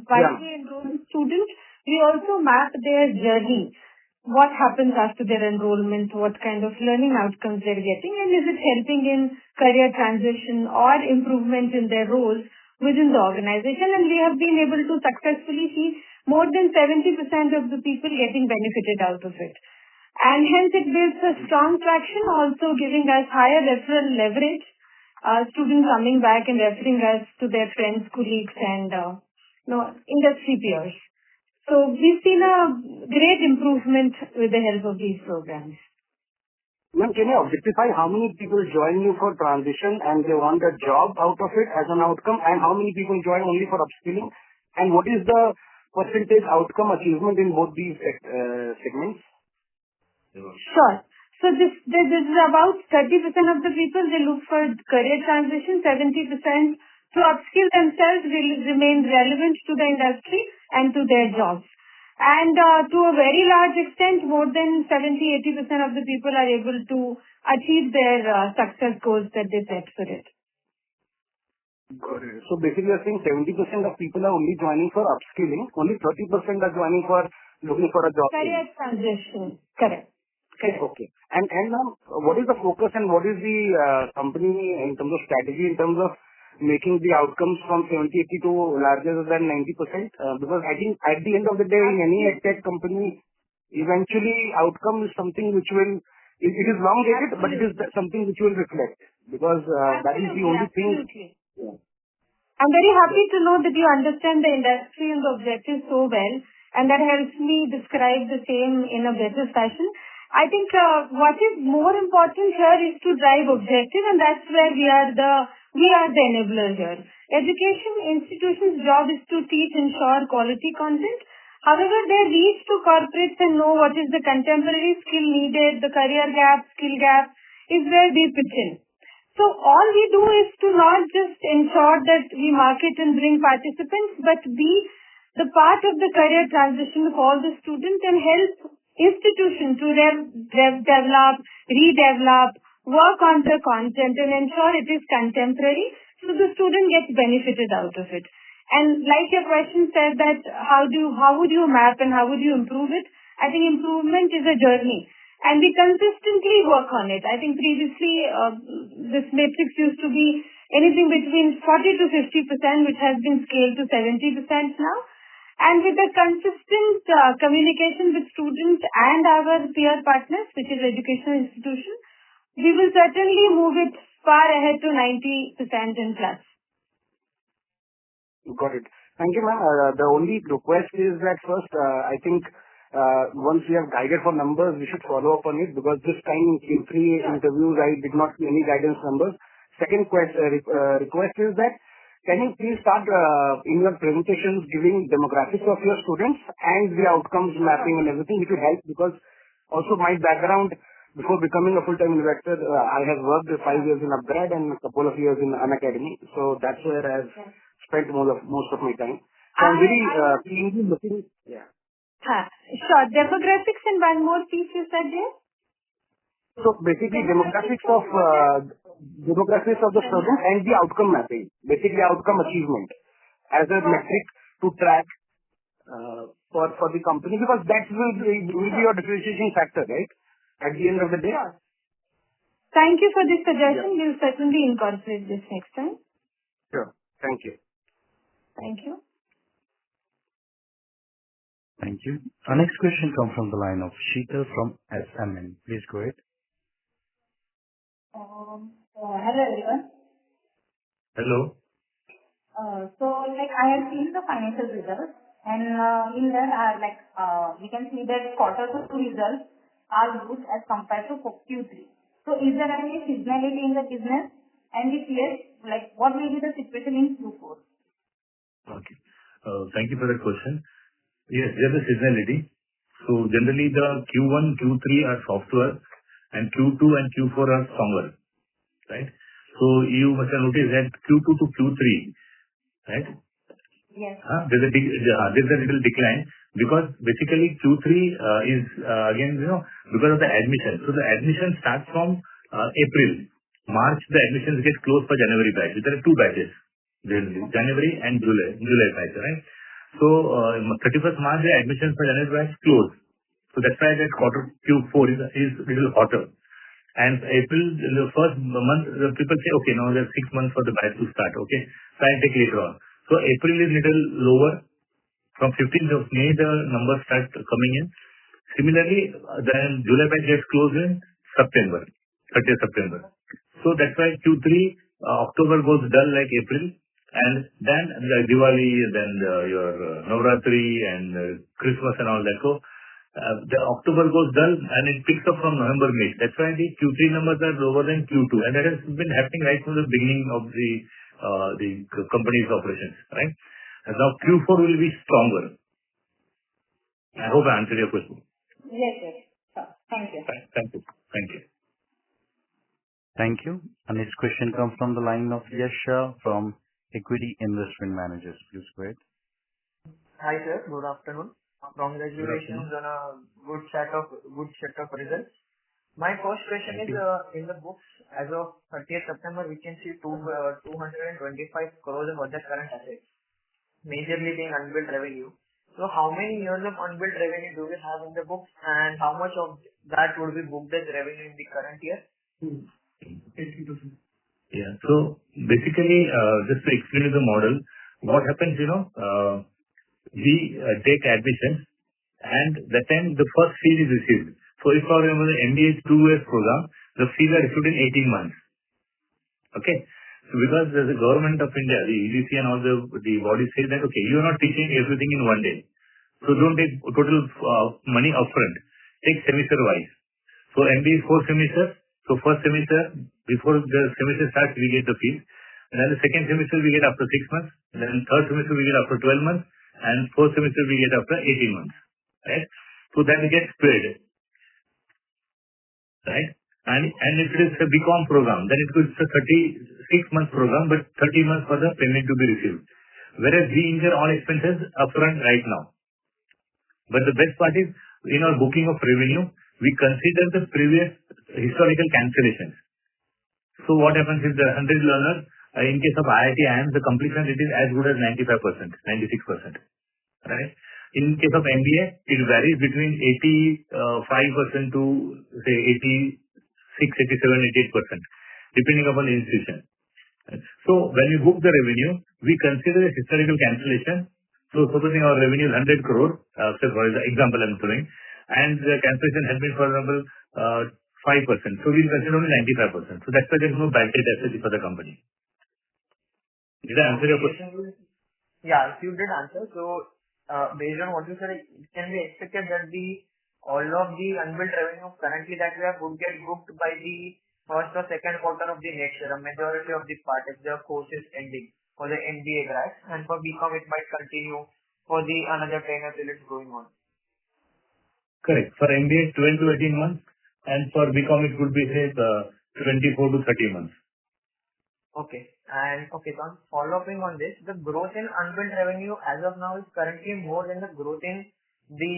S3: while we enroll students, we also map their journey. What happens after their enrollment, what kind of learning outcomes they're getting, and is it helping in career transition or improvement in their roles within the organization. And we have been able to successfully see more than 70% of the people getting benefited out of it. And hence it builds a strong traction, also giving us higher referral leverage, students coming back and referring us to their friends, colleagues, and industry peers. So we've seen a great improvement with the help of these programs.
S9: Ma'am, can you objectify how many people join you for transition and they want a job out of it as an outcome, and how many people join only for upskilling? And what is the percentage outcome achievement in both these segments?
S3: Sure. So this is about 30% of the people, they look for career transition, 70% to upskill themselves, will remain relevant to the industry and to their jobs. And to a very large extent, more than 70-80% of the people are able to achieve their success goals that they set for it.
S9: Got it. So basically you're saying 70% of people are only joining for upskilling, only 30% are joining for looking for a job.
S3: Career transition. Correct.
S9: Okay. And now, what is the focus and what is the company in terms of strategy, in terms of making the outcomes from 70-80 to larger than 90%? Because I think at the end of the day, in any tech company, eventually outcome is something which will, it is long dated, but it is something which will reflect, because that is the only thing. Yeah.
S3: I'm very happy to know that you understand the industry and the objectives so well, and that helps me describe the same in a better fashion. I think what is more important here is to drive objective, and that's where we are the enabler here. Education institutions' job is to teach, ensure quality content. However, their reach to corporates and know what is the contemporary skill needed, the career gap, skill gap, is where we pitch in. So all we do is to not just ensure that we market and bring participants, but be the part of the career transition of all the students and help institution to develop, redevelop, work on the content and ensure it is contemporary so the student gets benefited out of it. And like your question said that how would you map and how would you improve it? I think improvement is a journey and we consistently work on it. I think previously this matrix used to be anything between 40 to 50%, which has been scaled to 70% now. And with the consistent communication with students and our peer partners, which is educational institution, we will certainly move it far ahead to 90% and plus.
S9: Got it. Thank you, ma'am. The only request is that first, I think once we have guided for numbers, we should follow up on it, because this time in Q3 interviews, I did not see any guidance numbers. Second request is that can you please start in your presentations giving demographics of your students and the outcomes mapping and everything? It will help because also my background before becoming a full-time investor, I have worked 5 years in upgrad and a couple of years in Unacademy. So that's where I've spent most of my time. So I'm very keenly looking. Yeah.
S3: Sure. Demographics and one more piece you said there?
S9: So basically demographics of the student and the outcome mapping. Basically outcome achievement as a metric to track for the company because that will be your differentiation factor, right? At the end of the day.
S3: Sure. Thank you for this suggestion. We'll certainly incorporate this next time.
S9: Sure. Thank you.
S3: Thank you.
S1: Thank you. Our next question comes from the line of Sheetal from SMN. Please go ahead.
S3: Hello everyone.
S2: Hello.
S3: I have seen the financial results and in that we can see that quarter 2 results are good as compared to Q3. So is there any seasonality in the business? And if yes, what will be the situation in Q4?
S2: Okay. Thank you for that question. Yes, there is a seasonality. So generally the Q1, Q3 are softer and Q2 and Q4 are stronger, right? So you must have noticed that Q2 to Q3, right?
S3: Yes.
S2: There's a little decline because basically Q3 is again, because of the admission. So the admission starts from April. March, the admissions get closed for January batch. There are 2 batches. There's January and July batch, right? So 31st March, the admissions for January batch closed. So that's why that quarter Q4 is a little hotter. And April, the first month, the people say, okay, now there's 6 months for the batch to start. Okay. So I'll take later on. So April is little lower. From 15th of May, the numbers start coming in. Similarly, then July batch gets closed in September, 30th September. So that's why Q3, October goes dull like April. And then the Diwali, then your Navratri and Christmas and all that. So the October goes dull and it picks up from November, May. That's why the Q3 numbers are lower than Q2. And that has been happening right from the beginning of the company's operations, right? And now Q4 will be stronger. I hope I answered your question.
S3: Yes, yes. Thank you.
S2: Thank you. Thank you.
S1: Thank you. Our next question comes from the line of Yasha from Equity Investment Managers. Please go ahead.
S10: Hi, sir. Good afternoon. Congratulations on a good set of results. My first question is, in the books as of 30th September, we can see 225 crores of other current assets, majorly being unbilled revenue. So how many years of unbilled revenue do we have in the books and how much of that would be booked as revenue in the current year?
S2: 80%. Yeah. So basically, just to explain the model, what happens, we take admissions and that time the first fee is received. So if for example the MBA is 2 years program, the fees are received in 18 months. Okay. So because the government of India, the EDC and all the bodies say that, okay, you are not teaching everything in one day. So don't take total money upfront. Take semester wise. So MBA is 4 semesters. So first semester, before the semester starts, we get the fees. And then the second semester we get after 6 months. And then third semester we get after 12 months. And fourth semester we get after 18 months. Right? So that gets spread. Right? And if it is a BCom program, then it could be a 36-month program, but 30 months for the payment to be received. Whereas we incur all expenses upfront right now. But the best part is, in our booking of revenue, we consider the previous historical cancellations. So what happens is the 100 learners, in case of IIT IIM, the completion rate is as good as 95%, 96%. Right? In case of MBA, it varies between 85% to say 86, 87, 88%, depending upon the institution. So when we book the revenue, we consider a historical cancellation. So supposing our revenue is 100 crore, say for example I'm doing, and the cancellation has been, for example, 5%. So we'll consider only 95%. So that's why there is no bad debt asset for the company. Did I answer your question?
S10: Yeah, you did answer. So based on what you said, it can be expected that all of the unbilled revenue currently that we have would get booked by the first or second quarter of the next year, a majority of the part if the course is ending. for the MBA grads, and for BCom it might continue for the another 10 years till it's going on.
S2: Correct. For MBA, 12 to 18 months, and for BCom it could be, say, 24 to 30 months.
S10: Okay. And okay, so I'm following on this. The growth in unbilled revenue as of now is currently more than the growth in the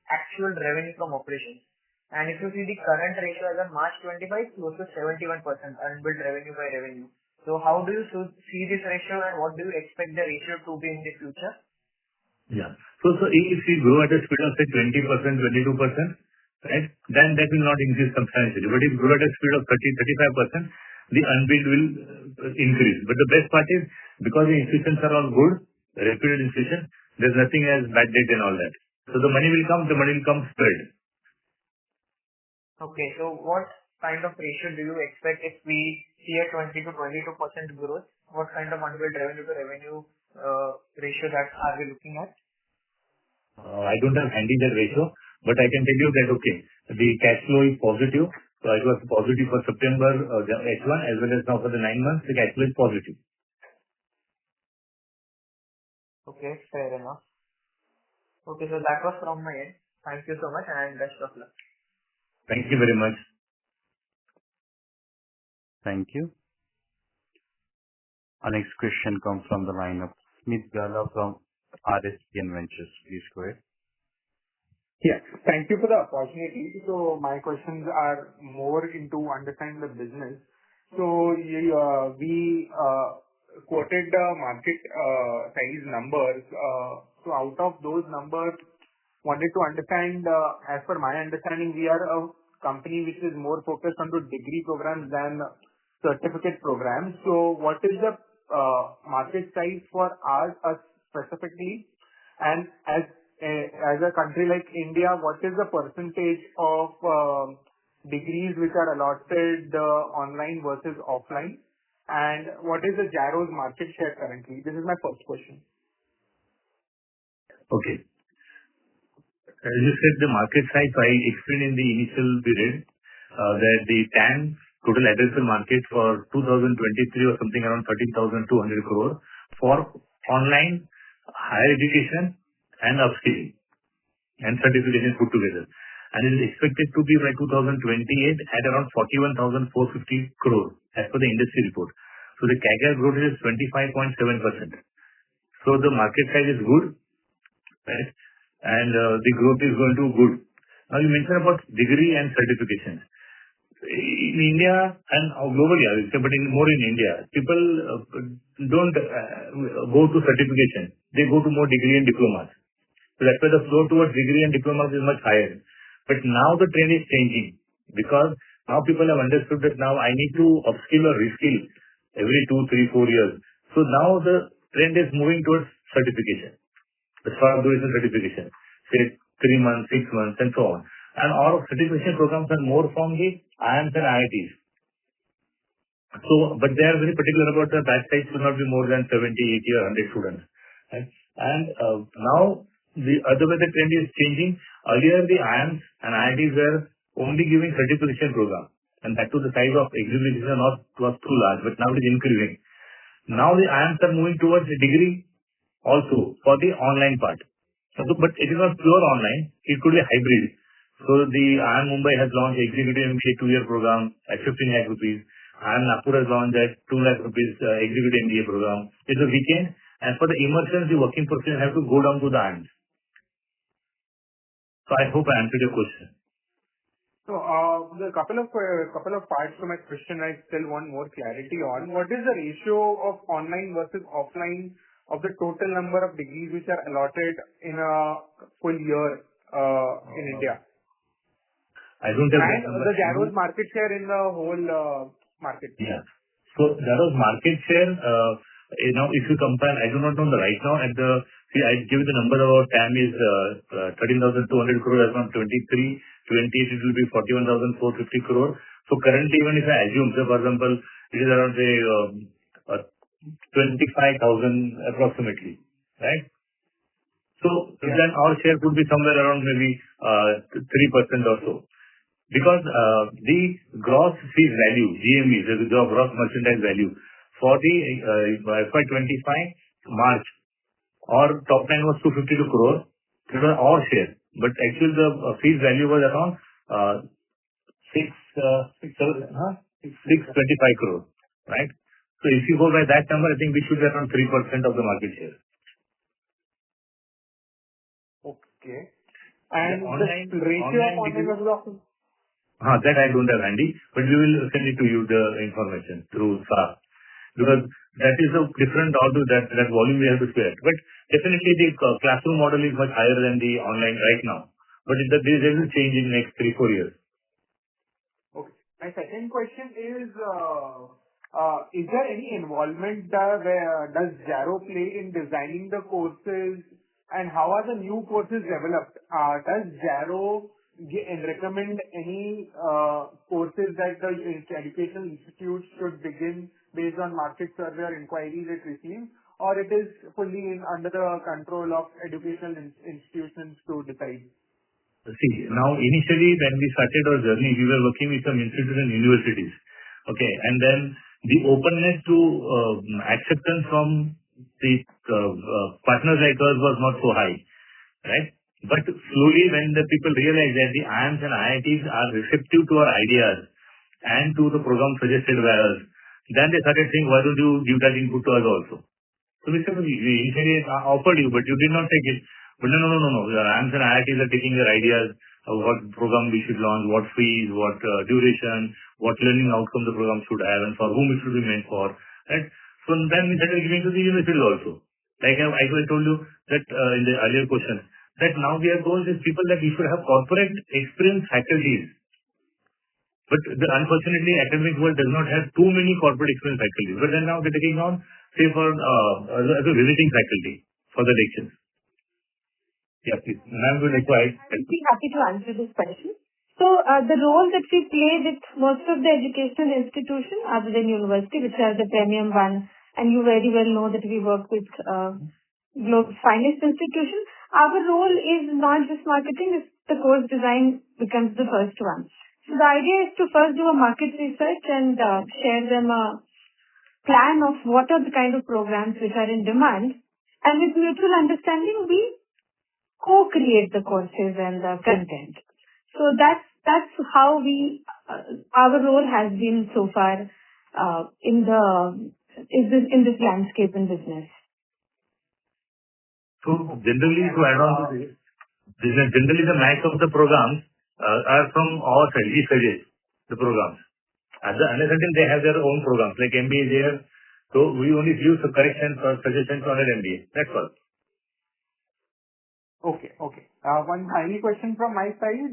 S10: actual revenue from operations. And if you see the current ratio as of March 25, close to 71% unbilled revenue by revenue. So how do you see this ratio, and what do you expect the ratio to be in the future?
S2: Yeah. So if we grow at a speed of, say, 20%, 22%, right, then that will not increase substantially. But if we grow at a speed of 30, 35%, the unbilled will increase. But the best part is, because the institutions are all good, reputed institutions, there's nothing as bad debt and all that. So the money will come spread.
S10: Okay, so what kind of ratio do you expect if we see a 20 to 22% growth? What kind of unbilled revenue to revenue ratio that are we looking at?
S2: I don't have handy that ratio, but I can tell you that, okay, the cash flow is positive. So it was positive for September, the H1, as well as now for the 9 months, the cash flow is positive.
S10: Okay, fair enough. Okay, so that was from my end. Thank you so much, and best of luck.
S2: Thank you very much.
S1: Thank you. Our next question comes from the line of Smith Gala from RSPN Ventures. Please go ahead.
S11: Yeah. Thank you for the opportunity. So my questions are more into understanding the business. So we quoted the market size numbers. So out of those numbers, wanted to understand, as per my understanding, we are a company which is more focused on the degree programs than certificate programs. So what is the market size for us specifically? And as a country like India, what is the percentage of degrees which are allotted online versus offline? And what is the Jaro's market share currently? This is my first question.
S2: Okay. As you said, the market size, I explained in the initial period that the TAM, total addressable market for 2023 was something around 13,200 crore for online higher education and upskilling and certification put together. And it is expected to be by 2028 at around 41,450 crore as per the industry report. So the CAGR growth is 25.7%. So the market size is good, right? And the growth is going to be good. Now you mentioned about degree and certifications. In India and globally, I would say, but more in India, people don't go to certification. They go to more degree and diplomas. So that's why the flow towards degree and diplomas is much higher. But now the trend is changing, because now people have understood that now I need to upskill or reskill every 2, 3, 4 years. So now the trend is moving towards certification, the short duration certification, say 3 months, 6 months, and so on. And all certification programs are more from the IIMs and IITs. So, but they are very particular about the batch size should not be more than 70, 80, or 100 students. Right? And now the other way the trend is changing. Earlier the IIMs and IITs were only giving certification program, and that to the size of exhibition was too large, but now it is increasing. Now the IIMs are moving towards the degree also for the online part. So, but it is not pure online, it could be hybrid. So the IIM Mumbai has launched executive MBA 2-year program at 15 lakh rupees. IIM Nagpur has launched at 2 lakh rupees executive MBA program. It's a weekend, and for the immersions, the working professionals have to go down to the IIMs. So I hope I answered your question.
S11: So the couple of parts to my question I still want more clarity on. What is the ratio of online versus offline of the total number of degrees which are allotted in a full year in India?
S2: I don't have that
S11: And
S2: number.
S11: the Jaro's market share in the whole market.
S2: Yeah. So Jaro's market share, if you compare, I do not know the right now. I give the number of our TAM is 13,200 crore as on 23. 28 it will be 41,450 crore. So currently, even if I assume, say for example, it is around say 25,000 approximately, right? So then our share could be somewhere around maybe 3% or so. Because the gross fees value, GMV, the gross merchandise value for the FY25 March, our top line was 252 crore. It was our share, but actually the fees value was around 625 crore, right? So if you go by that number, I think we should be around 3% of the market share.
S11: Okay. And the ratio of online versus offline?
S2: That I don't have handy, but we will send it to you, the information through SAR, because that is a different order, that volume we have to share. But definitely the classroom model is much higher than the online right now. But they will change in next 3-4 years.
S11: Okay. My second question is there any involvement where does Jaro play in designing the courses, and how are the new courses developed? Does Jaro recommend any courses that the educational institutes should begin based on market survey or inquiries it receives, or it is fully under the control of educational institutions to decide?
S2: See, now initially when we started our journey, we were working with some institutes and universities. Okay, and then the openness to acceptance from the partners like us was not so high, right? But slowly when the people realize that the IIMs and IITs are receptive to our ideas and to the program suggested by us, then they started saying, why don't you give that input to us also? So we said, we initially offered you, but you did not take it. But no. The IIMs and IITs are taking their ideas of what program we should launch, what fees, what duration, what learning outcome the program should have, and for whom it should be meant for. Right? So then we started giving to the universities also. Like I told you that in the earlier question, that now we are told these people that we should have corporate experienced faculties. But unfortunately, academic world does not have too many corporate experienced faculties. But then now they're taking on, say, for as a visiting faculty for the lectures. Yeah, please. I'm going to require.
S3: I'd be happy to answer this question. So the role that we play with most of the educational institutions other than university, which are the premium one, and you very well know that we work with global finance institutions, our role is not just marketing, it's the course design becomes the first one. So the idea is to first do a market research and share them a plan of what are the kind of programs which are in demand, and with mutual understanding, we co-create the courses and the content. So that's how our role has been so far in this landscape in business.
S2: So generally, to add on to this, generally the match of the programs are from our side. We suggest the programs. Unless until they have their own programs, like MBA is there, so we only use the corrections or suggestions on an MBA. That's all.
S11: Okay. One final question from my side.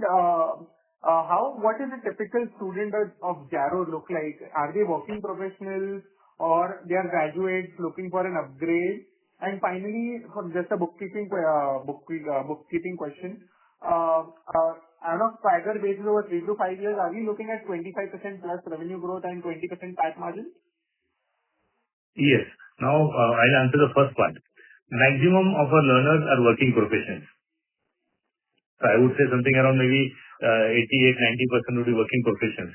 S11: What is a typical student of Jaro look like? Are they working professionals or they are graduates looking for an upgrade? And finally, for just a bookkeeping question, on a staggered basis over 3 to 5 years, are we looking at 25% plus revenue growth and 20% PAT margin?
S2: Yes. Now I'll answer the first part. Maximum of our learners are working professionals. So I would say something around maybe 88-90% would be working professionals.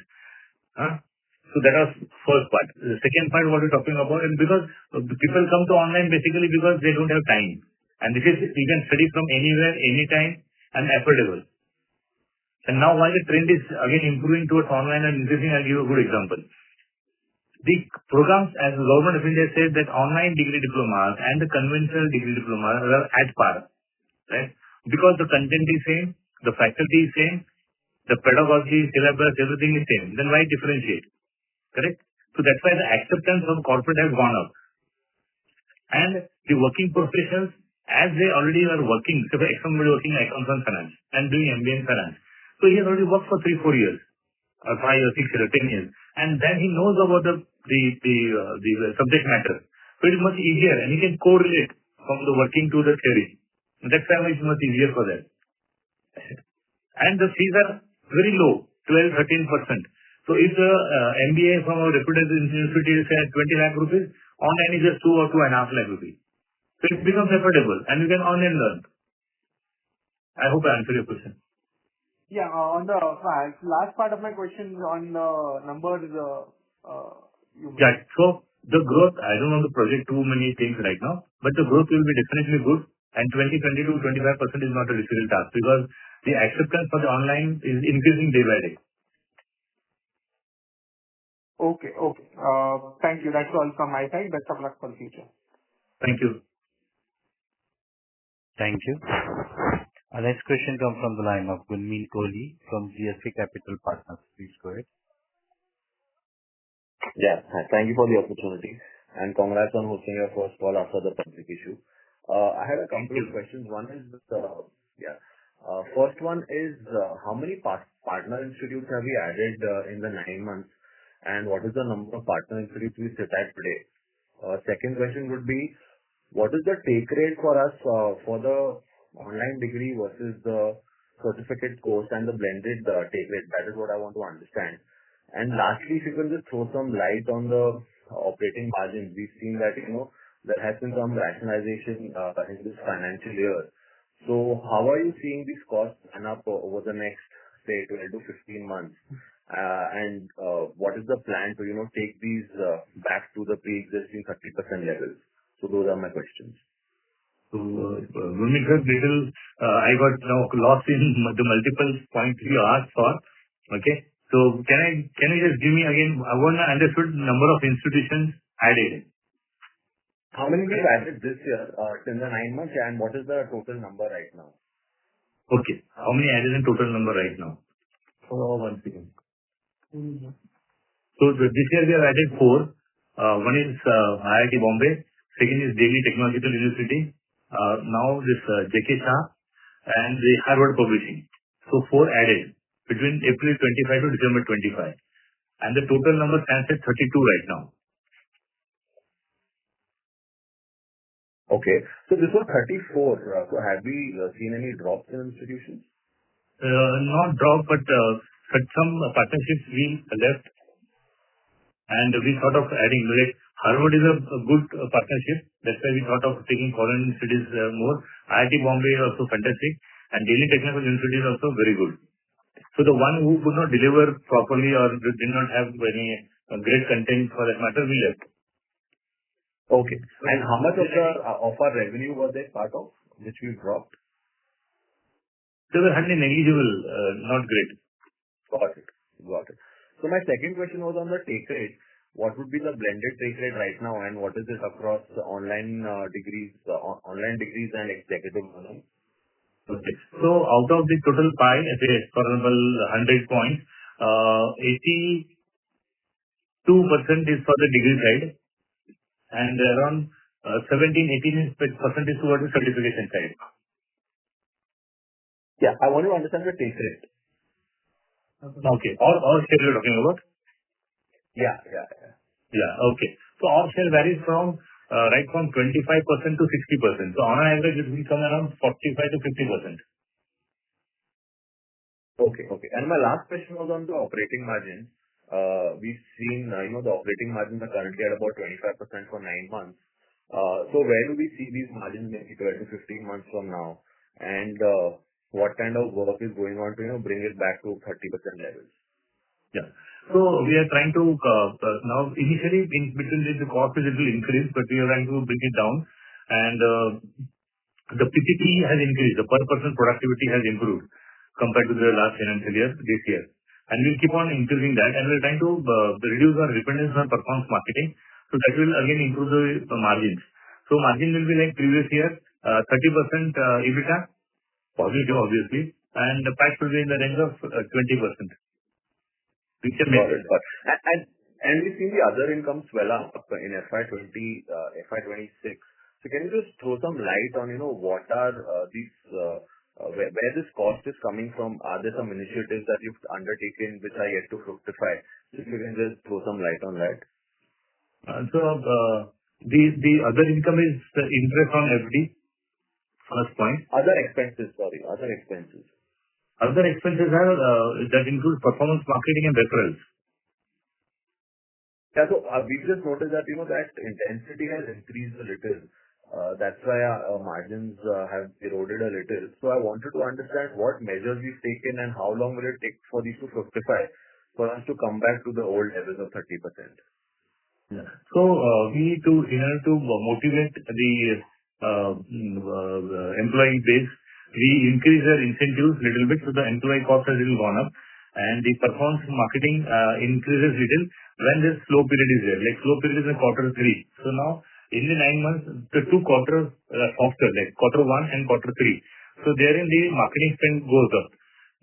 S2: So that was first part. The second part, what we're talking about, and because people come to online basically because they don't have time. And this is, you can study from anywhere, anytime, and affordable. And now while the trend is again improving towards online and increasing, I'll give you a good example. The programs, as the government of India says, that online degree diplomas and the conventional degree diplomas are at par, right? Because the content is same, the faculty is same, the pedagogy, syllabus, everything is same. Then why differentiate? Correct? So that's why the acceptance of corporate has gone up. And the working professionals, as they already are working, so for example, working in accounts and finance and doing MBA in finance. So he has already worked for 3-4 years, or 5 or 6 or 10 years. And then he knows about the subject matter. So it is much easier and he can correlate from the working to the theory. And that's why it's much easier for them. And the fees are very low, 12-13%. So if the MBA from a reputed university is at 20 lakh rupees, online is just 2 or 2.5 lakh rupees. So it becomes affordable and you can online learn. I hope I answered your question.
S11: Yeah, on the last part of my question on the numbers.
S2: So The growth, I don't want to project too many things right now, but the growth will be definitely good, and 20 to 25% is not a difficult task because the acceptance for the online is increasing day by day.
S11: Okay. Okay. Thank you. That's all from my side. Best of luck for the future.
S2: Thank you.
S1: Thank you. Our next question comes from the line of Gunmin Kohli from GSP Capital Partners. Please go ahead.
S12: Yeah. Thank you for the opportunity, and congrats on hosting your first call after the public issue. I had a couple of questions. One is, first one is, how many partner institutes have we added in the 9 months, and what is the number of partner institutes we sit at today? Second question would be, what is the take rate for us for the online degree versus the certificate course and the blended take rate? That is what I want to understand. And lastly, if you can just throw some light on the operating margins. We've seen that, there has been some rationalization in this financial year. So how are you seeing these costs run up over the next, say, 12 to 15 months? And what is the plan to, take these back to the pre-existing 30% levels? So those are my questions.
S2: So, Gunmin, I got lost in the multiple points you asked for. Okay. So can you just give me again, I want to understood number of institutions added.
S12: How many we've added this year in the 9 months, and what is the total number right now?
S2: Okay. How many added in total number right now? 1 second. So this year we have added 4. One is IIT Bombay. Second is Delhi Technological University. Now this JK Shah and the Harvard Publishing. So 4 added between April 25 to December 25. And the total number stands at 32 right now.
S12: Okay. So this was 34. So have we seen any drops in institutions?
S2: Not drop, but some partnerships we left. And we thought of adding, like Harvard is a good partnership. That's why we thought of taking foreign cities more. IIT Bombay is also fantastic. And Delhi Technical University is also very good. So the one who could not deliver properly or did not have any great content for that matter, we left.
S12: Okay. And how much of our revenue was they part of, which we dropped?
S2: They were hardly negligible, not great.
S12: Got it. So my second question was on the take rate. What would be the blended take rate right now, and what is it across online degrees and executive learning?
S2: Okay. So out of the total pie, say for example 100 points, 82% is for the degree side, and around 17-18% is towards the certification side.
S12: Yeah, I want to understand the take rate.
S2: Okay. All share you're talking about?
S12: Yeah.
S2: Yeah. Okay. So all share varies from right from 25% to 60%. So on an average, it will come around 45 to 50%.
S12: Okay. And my last question was on the operating margin. We've seen, the operating margins are currently at about 25% for 9 months. So where do we see these margins maybe 12 to 15 months from now? And what kind of work is going on to, bring it back to 30% levels?
S2: Yeah. So we are trying to, now initially in between the cost is a little increased, but we are trying to bring it down. And the PPT has increased. The per person productivity has improved compared to the last financial year, this year. And we'll keep on increasing that. And we're trying to reduce our dependence on performance marketing. So that will again improve the margins. So margin will be like previous year, 30% EBITDA, positive obviously. And the PAT will be in the range of 20%. We can make it.
S12: And we've seen the other income swell up in FY26. So can you just throw some light on, what are these, where this cost is coming from? Are there some initiatives that you've undertaken which are yet to fructify? So if you can just throw some light on that.
S2: So the other income is the interest on FD. First point.
S12: Other expenses.
S2: Other expenses are that includes performance marketing and referrals.
S12: Yeah, so we just noticed that that intensity has increased a little. That's why our margins have eroded a little. So I wanted to understand what measures we've taken and how long will it take for these to fructify for us to come back to the old levels of 30%.
S2: In order to motivate the employee base, we increase our incentives little bit, so the employee cost has little gone up, and the performance marketing increases little when the slow period is there. Like slow period is in quarter three. Now in the 9 months, the 2 quarters are softer, like quarter one and quarter three. Therein the marketing spend goes up.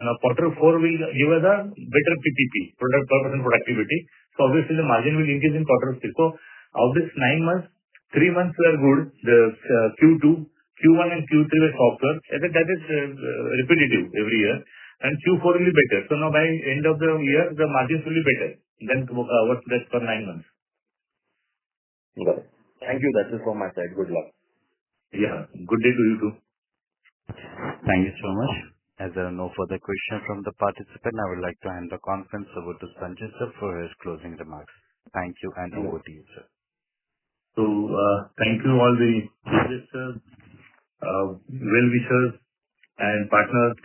S2: Now quarter four will give us a better PPP, product per person productivity. Obviously the margin will increase in quarter three. Of this 9 months, 3 months were good. The Q2, Q1 and Q3 were softer. That is repetitive every year. Q4 will be better. Now by end of the year, the margins will be better than what that's for 9 months.
S12: Got it. Thank you. That's it from my side. Good luck.
S2: Yeah. Good day to you too.
S1: Thank you so much. As there are no further questions from the participant, I would like to hand the conference over to Sanjay sir for his closing remarks. Thank you, and over to you, sir.
S2: Thank you all the investors, well-wishers and partners.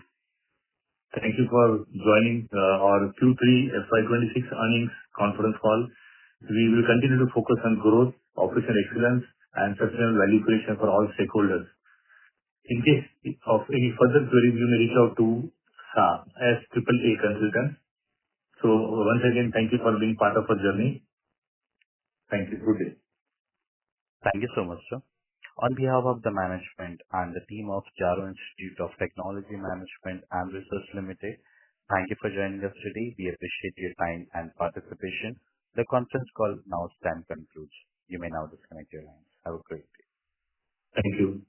S2: Thank you for joining our Q3 FY26 earnings conference call. We will continue to focus on growth, operational excellence, and sustainable value creation for all stakeholders. In case of any further queries, you may reach out to as AAA consultants. Once again, thank you for being part of our journey. Thank you. Good day.
S1: Thank you so much, sir. On behalf of the management and the team of Jaro Institute of Technology Management and Research Limited, thank you for joining us today. We appreciate your time and participation. The conference call now stands concluded. You may now disconnect your lines. Have a great day.
S2: Thank you.